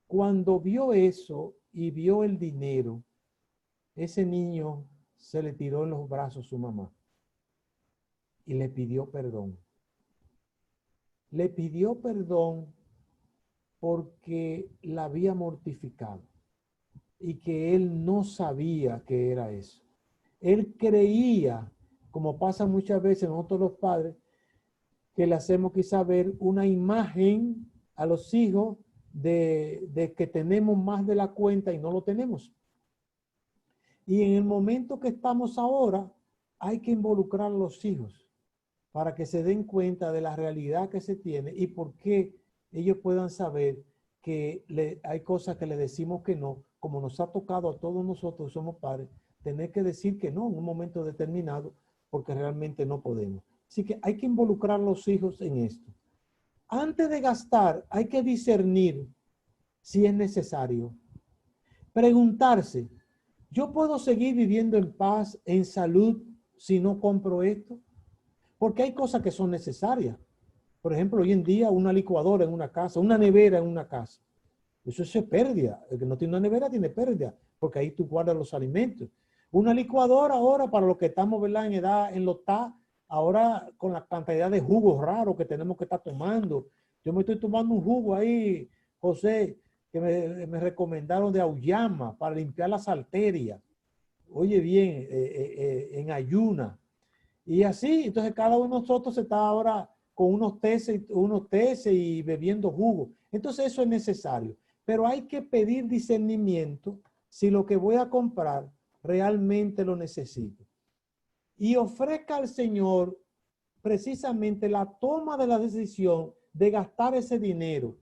cuando vio eso y vio el dinero, ese niño se le tiró en los brazos a su mamá y le pidió perdón. Le pidió perdón porque la había mortificado y que él no sabía que era eso. Él creía, como pasa muchas veces nosotros los padres, que le hacemos quizá ver una imagen a los hijos de que tenemos más de la cuenta y no lo tenemos. Y en el momento que estamos ahora, hay que involucrar a los hijos para que se den cuenta de la realidad que se tiene y por qué ellos puedan saber que hay cosas que le decimos que no, como nos ha tocado a todos nosotros, somos padres, tener que decir que no en un momento determinado porque realmente no podemos. Así que hay que involucrar a los hijos en esto. Antes de gastar, hay que discernir si es necesario. Preguntarse, ¿yo puedo seguir viviendo en paz, en salud, si no compro esto? Porque hay cosas que son necesarias. Por ejemplo, hoy en día una licuadora en una casa, una nevera en una casa. Eso es pérdida. El que no tiene una nevera tiene pérdida, porque ahí tú guardas los alimentos. Una licuadora ahora, para los que estamos, ¿verdad?, en edad, en los TAC, ahora con la cantidad de jugos raros que tenemos que estar tomando. Yo me estoy tomando un jugo ahí, José, que me recomendaron de auyama para limpiar las arterias. Oye bien, en ayuna. Y así, entonces cada uno de nosotros está ahora con unos teces y bebiendo jugo. Entonces eso es necesario. Pero hay que pedir discernimiento si lo que voy a comprar realmente lo necesito. Y ofrezca al Señor precisamente la toma de la decisión de gastar ese dinero.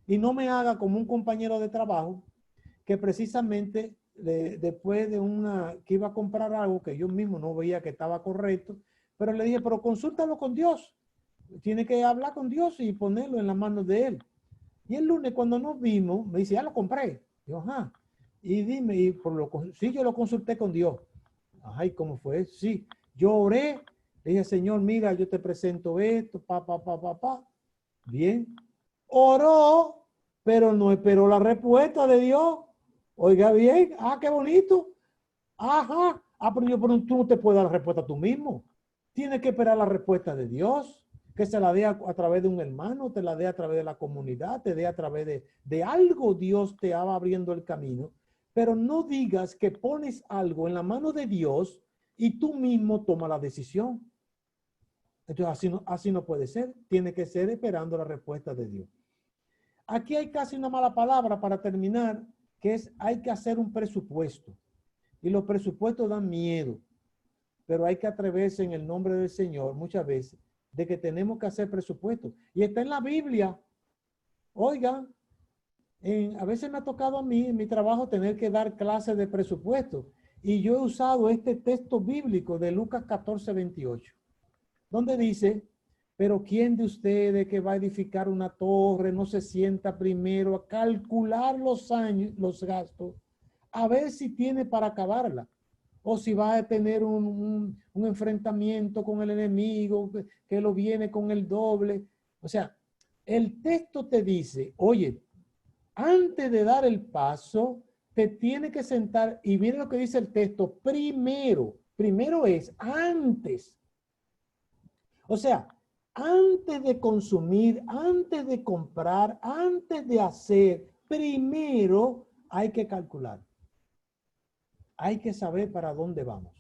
Y no me haga como un compañero de trabajo que precisamente después de que iba a comprar algo que yo mismo no veía que estaba correcto, pero le dije, pero consúltalo con Dios. Tiene que hablar con Dios y ponerlo en las manos de Él. Y el lunes cuando nos vimos, me dice, ya lo compré. Yo, ajá. Y dime, sí, yo lo consulté con Dios. Ajá, ¿y cómo fue? Sí, yo oré, le dije, Señor, mira, yo te presento esto, pa. Bien. Oró, pero no esperó la respuesta de Dios. Oiga bien, qué bonito. Ajá, pero tú no te puedes dar la respuesta tú mismo. Tienes que esperar la respuesta de Dios, que se la dé a través de un hermano, te la dé a través de la comunidad, te dé a través de algo. Dios te va abriendo el camino, pero no digas que pones algo en la mano de Dios y tú mismo tomas la decisión. Entonces así no puede ser. Tiene que ser esperando la respuesta de Dios. Aquí hay casi una mala palabra para terminar, que es hay que hacer un presupuesto. Y los presupuestos dan miedo, pero hay que atreverse en el nombre del Señor muchas veces de que tenemos que hacer presupuestos. Y está en la Biblia. Oigan, a veces me ha tocado a mí en mi trabajo tener que dar clases de presupuesto. Y yo he usado este texto bíblico de Lucas 14:28, donde dice, pero ¿quién de ustedes que va a edificar una torre no se sienta primero a calcular los años, los gastos, a ver si tiene para acabarla? O si va a tener un enfrentamiento con el enemigo que lo viene con el doble. O sea, el texto te dice, oye, antes de dar el paso, te tiene que sentar y mire lo que dice el texto, primero es antes. O sea, antes de consumir, antes de comprar, antes de hacer, primero hay que calcular. Hay que saber para dónde vamos.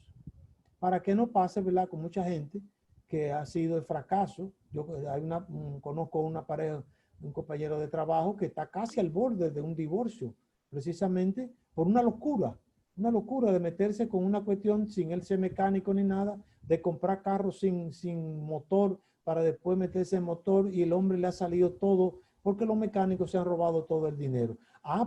Para que no pase, ¿verdad?, con mucha gente que ha sido el fracaso. Yo conozco una pareja, un compañero de trabajo que está casi al borde de un divorcio, precisamente por una locura de meterse con una cuestión sin él ser mecánico ni nada, de comprar carros sin motor para después meterse en motor y el hombre le ha salido todo porque los mecánicos se han robado todo el dinero.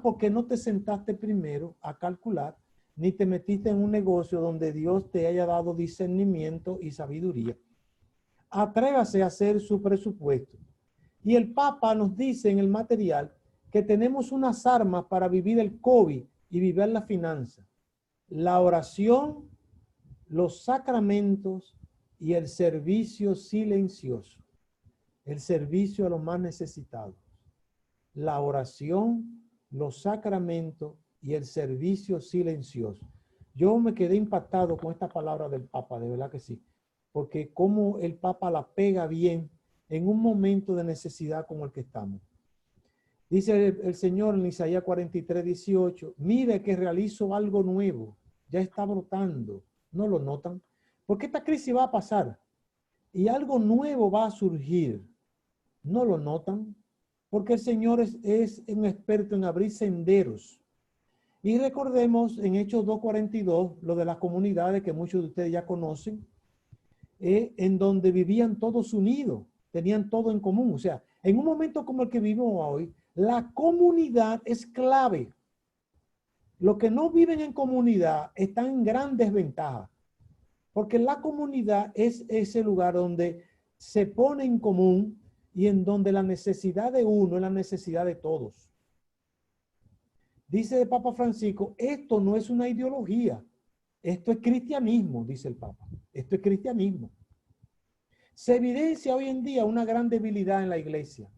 Porque no te sentaste primero a calcular ni te metiste en un negocio donde Dios te haya dado discernimiento y sabiduría. Atrévase a hacer su presupuesto. Y el Papa nos dice en el material que tenemos unas armas para vivir el COVID y vivir la finanza. La oración, los sacramentos y el servicio silencioso. El servicio a los más necesitados. La oración, los sacramentos y el servicio silencioso. Yo me quedé impactado con esta palabra del Papa, de verdad que sí, porque como el Papa la pega bien en un momento de necesidad como el que estamos. Dice el Señor en Isaías 43:18, mire que realizo algo nuevo, ya está brotando, ¿no lo notan? Porque esta crisis va a pasar y algo nuevo va a surgir, ¿no lo notan? Porque el Señor es un experto en abrir senderos. Y recordemos en Hechos 2:42, lo de las comunidades que muchos de ustedes ya conocen, en donde vivían todos unidos, tenían todo en común. O sea, en un momento como el que vivimos hoy, la comunidad es clave. Los que no viven en comunidad están en gran desventaja, porque la comunidad es ese lugar donde se pone en común y en donde la necesidad de uno es la necesidad de todos. Dice el Papa Francisco, esto no es una ideología, esto es cristianismo, dice el Papa. Esto es cristianismo. Se evidencia hoy en día una gran debilidad en la iglesia.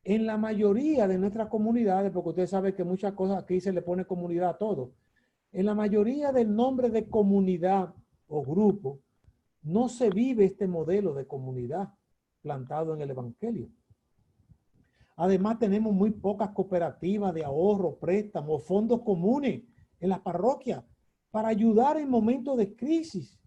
En la mayoría de nuestras comunidades, porque usted sabe que muchas cosas aquí se le pone comunidad a todo. En la mayoría del nombre de comunidad o grupo, no se vive este modelo de comunidad plantado en el Evangelio. Además, tenemos muy pocas cooperativas de ahorro, préstamos, fondos comunes en las parroquias para ayudar en momentos de crisis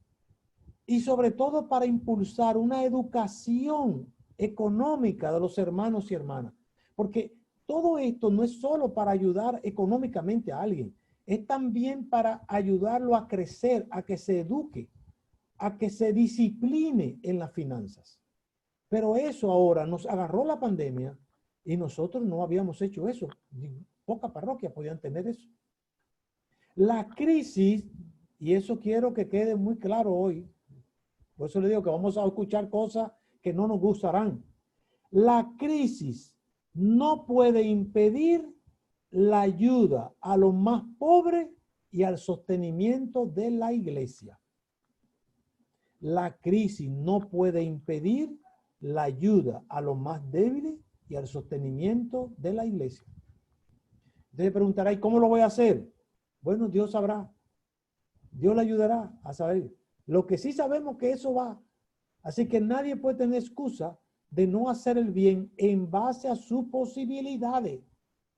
y sobre todo para impulsar una educación económica de los hermanos y hermanas. Porque todo esto no es solo para ayudar económicamente a alguien, es también para ayudarlo a crecer, a que se eduque, a que se discipline en las finanzas. Pero eso ahora nos agarró la pandemia y nosotros no habíamos hecho eso. Pocas parroquias podían tener eso. La crisis, y eso quiero que quede muy claro hoy, por eso le digo que vamos a escuchar cosas que no nos gustarán. La crisis no puede impedir la ayuda a los más pobres y al sostenimiento de la iglesia. La crisis no puede impedir la ayuda a los más débiles y al sostenimiento de la iglesia. Entonces preguntará, ¿y cómo lo voy a hacer? Bueno, Dios sabrá. Dios le ayudará a saber. Lo que sí sabemos que eso va. Así que nadie puede tener excusa de no hacer el bien en base a sus posibilidades,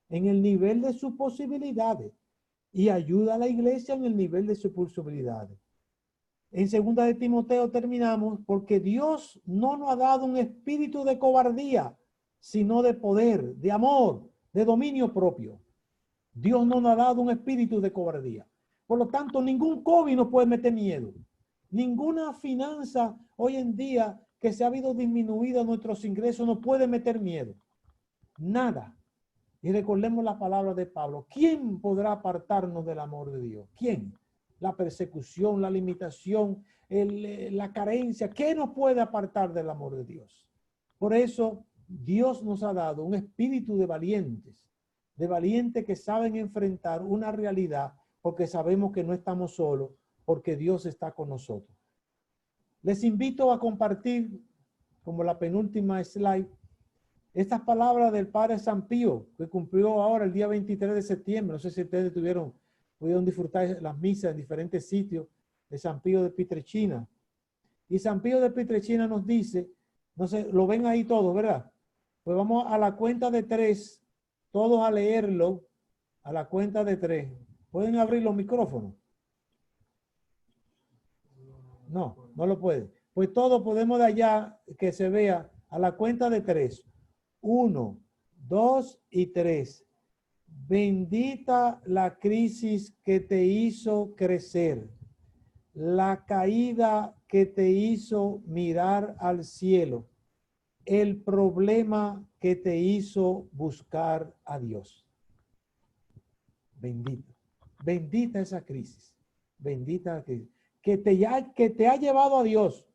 en el nivel de sus posibilidades, y ayuda a la iglesia en el nivel de sus posibilidades. En 2 de Timoteo terminamos, porque Dios no nos ha dado un espíritu de cobardía, sino de poder, de amor, de dominio propio. Dios no nos ha dado un espíritu de cobardía. Por lo tanto, ningún COVID nos puede meter miedo. Ninguna finanza hoy en día que se ha habido disminuido nuestros ingresos nos puede meter miedo. Nada. Y recordemos la palabra de Pablo. ¿Quién podrá apartarnos del amor de Dios? ¿Quién? La persecución, la limitación, la carencia. ¿Qué nos puede apartar del amor de Dios? Por eso Dios nos ha dado un espíritu de valientes que saben enfrentar una realidad porque sabemos que no estamos solos, porque Dios está con nosotros. Les invito a compartir, como la penúltima slide, estas palabras del Padre San Pío, que cumplió ahora el día 23 de septiembre. No sé si ustedes pudieron disfrutar las misas en diferentes sitios de San Pío de Pietrelcina. Y San Pío de Pietrelcina nos dice, no sé, lo ven ahí todos, ¿verdad? Pues vamos a la cuenta de 3, todos a leerlo, a la cuenta de 3. ¿Pueden abrir los micrófonos? No, no lo pueden. Pues todos podemos de allá que se vea a la cuenta de 3. 1, 2 y 3. Bendita la crisis que te hizo crecer, la caída que te hizo mirar al cielo, el problema que te hizo buscar a Dios. Bendito. Bendita esa crisis. Bendita la crisis. Que te ha llevado a Dios.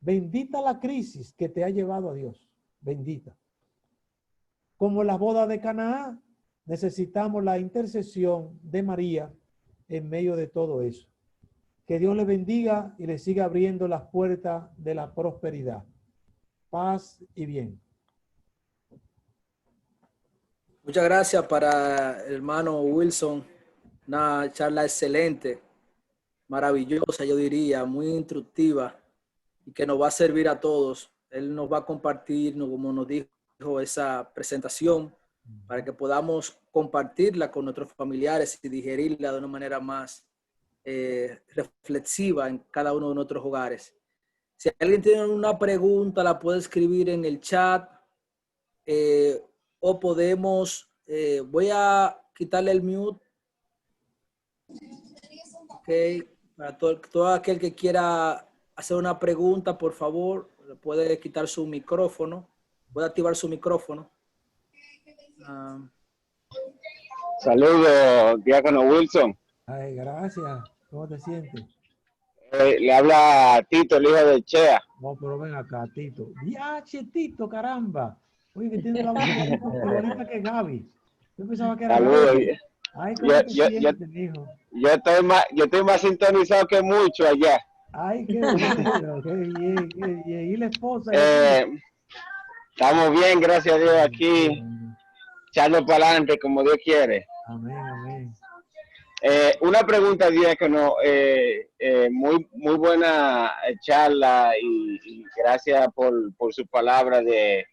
Bendita la crisis que te ha llevado a Dios. Bendita. Como la boda de Canaá, necesitamos la intercesión de María en medio de todo eso. Que Dios le bendiga y le siga abriendo las puertas de la prosperidad. Paz y bien. Muchas gracias para el hermano Wilson. Una charla excelente, maravillosa, yo diría, muy instructiva y que nos va a servir a todos. Él nos va a compartir, como nos dijo, esa presentación para que podamos compartirla con nuestros familiares y digerirla de una manera más reflexiva en cada uno de nuestros hogares. Si alguien tiene una pregunta, la puede escribir en el chat o podemos, voy a quitarle el mute. Okay. Para todo aquel que quiera hacer una pregunta, por favor, puede quitar su micrófono, puede activar su micrófono. Saludos, diácono Wilson. Ay, gracias. ¿Cómo te sientes? Le habla Tito, el hijo de Chea. No, pero ven acá, Tito. ¡Ya, Tito, caramba! Oye, que tiene la voz bonita que Gaby. Yo pensaba que era Saludos. Gaby. Ay, ¿cómo te sientes, hijo? Yo estoy más sintonizado que mucho allá. Ay, qué bueno, qué bien, qué bien. ¿Y la esposa y aquello? Eh, Estamos bien, gracias a Dios, Qué aquí bueno. echando para adelante como Dios quiere. Amén, amén. Una pregunta, Diácono, muy buena charla y gracias por su palabra de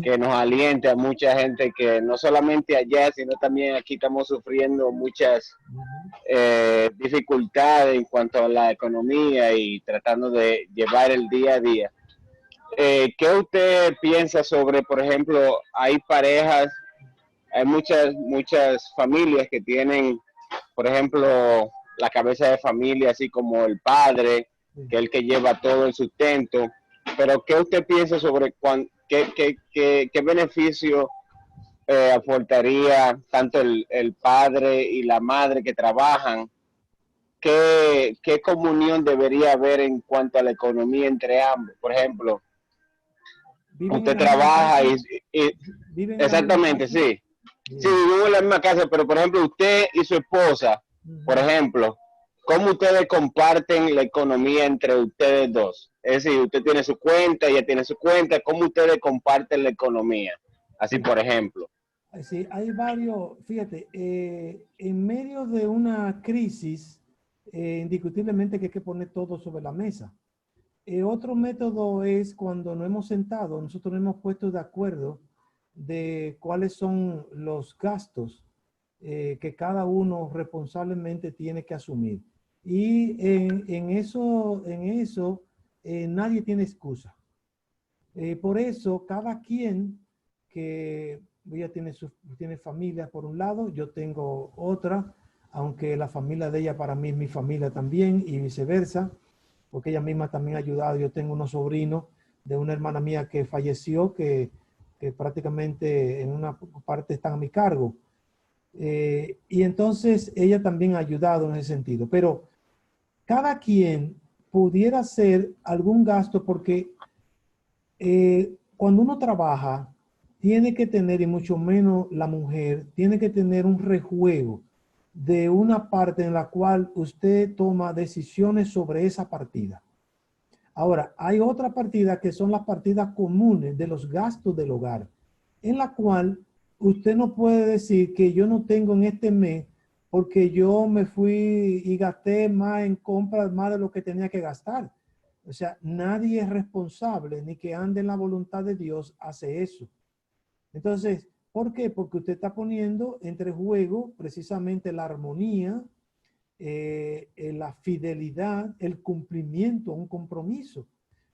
que nos aliente a mucha gente que no solamente allá, sino también aquí estamos sufriendo muchas Ujú. dificultades en cuanto a la economía y tratando de llevar el día a día. ¿Qué usted piensa sobre, por ejemplo, hay parejas, hay muchas familias que tienen, por ejemplo, la cabeza de familia, así como el padre, Sí. que es el que lleva todo el sustento, pero ¿qué usted piensa sobre qué beneficio aportaría tanto el padre y la madre que trabajan? ¿Qué comunión debería haber en cuanto a la economía entre ambos? Por ejemplo, ¿Viven en usted la misma trabaja casa? y ¿Viven en la misma exactamente, casa? sí. Sí, Bien. vivimos en la misma casa, pero por ejemplo, usted y su esposa, por Ujú. ejemplo, ¿cómo ustedes comparten la economía entre ustedes dos? Es decir, usted tiene su cuenta, ella tiene su cuenta, ¿cómo ustedes comparten la economía? Así, Sí. por ejemplo. Sí, hay varios, fíjate, en medio de una crisis, indiscutiblemente que hay que poner todo sobre la mesa. Otro método es cuando nos hemos sentado, nosotros nos hemos puesto de acuerdo de cuáles son los gastos que cada uno responsablemente tiene que asumir. Y en eso nadie tiene excusa. Por eso, cada quien que ella tiene familia por un lado, yo tengo otra, aunque la familia de ella para mí es mi familia también y viceversa, porque ella misma también ha ayudado. Yo tengo unos sobrinos de una hermana mía que falleció, que prácticamente en una parte están a mi cargo. Y entonces ella también ha ayudado en ese sentido. Pero cada quien pudiera hacer algún gasto porque cuando uno trabaja, tiene que tener, y mucho menos la mujer, tiene que tener un rejuego de una parte en la cual usted toma decisiones sobre esa partida. Ahora, hay otra partida que son las partidas comunes de los gastos del hogar, en la cual usted no puede decir que yo no tengo en este mes porque yo me fui y gasté más en compras, más de lo que tenía que gastar. O sea, nadie es responsable ni que ande en la voluntad de Dios hace eso. Entonces, ¿por qué? Porque usted está poniendo entre juego precisamente la armonía, la fidelidad, el cumplimiento, un compromiso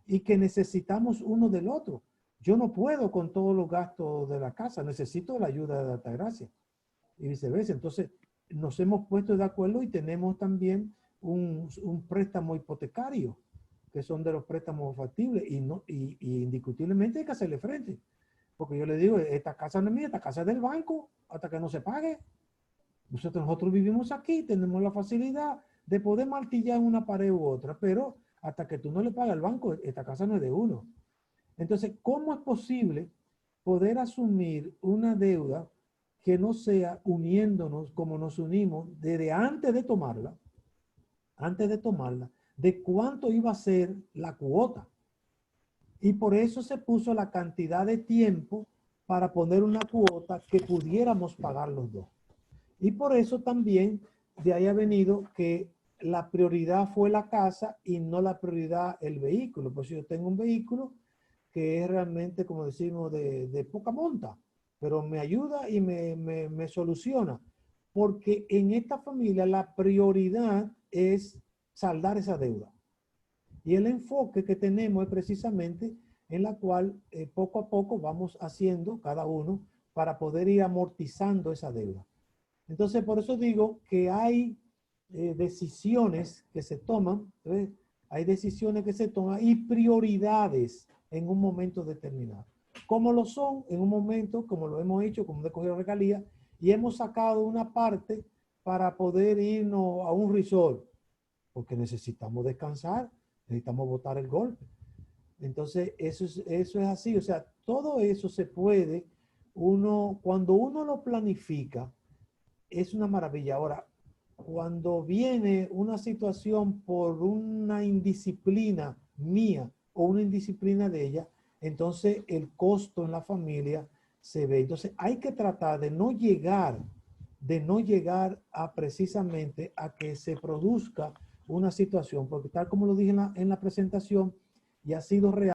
y que necesitamos uno del otro. Yo no puedo con todos los gastos de la casa, necesito la ayuda de Altagracia y viceversa. Entonces, nos hemos puesto de acuerdo y tenemos también un préstamo hipotecario, que son de los préstamos factibles y, no, y indiscutiblemente hay que hacerle frente. Porque yo le digo, esta casa no es mía, esta casa es del banco, hasta que no se pague. Nosotros vivimos aquí, tenemos la facilidad de poder martillar una pared u otra, pero hasta que tú no le pagas al banco, esta casa no es de uno. Entonces, ¿cómo es posible poder asumir una deuda que no sea uniéndonos como nos unimos desde antes de tomarla, de cuánto iba a ser la cuota? Y por eso se puso la cantidad de tiempo para poner una cuota que pudiéramos pagar los dos. Y por eso también de ahí ha venido que la prioridad fue la casa y no la prioridad el vehículo. Pues yo tengo un vehículo que es realmente, como decimos, de poca monta, pero me ayuda y me soluciona. Porque en esta familia la prioridad es saldar esa deuda. Y el enfoque que tenemos es precisamente en la cual poco a poco vamos haciendo cada uno para poder ir amortizando esa deuda. Entonces, por eso digo que hay decisiones que se toman, ¿ves? Hay decisiones que se toman y prioridades en un momento determinado. Como lo son en un momento, como lo hemos hecho, como de coger regalías, y hemos sacado una parte para poder irnos a un resort, porque necesitamos descansar, necesitamos botar el golpe. Entonces, eso es así. O sea, todo eso se puede, cuando uno lo planifica, es una maravilla. Ahora, cuando viene una situación por una indisciplina mía o una indisciplina de ella, entonces el costo en la familia se ve. Entonces hay que tratar de no llegar a precisamente a que se produzca una situación, porque tal como lo dije en la presentación, y ha sido real.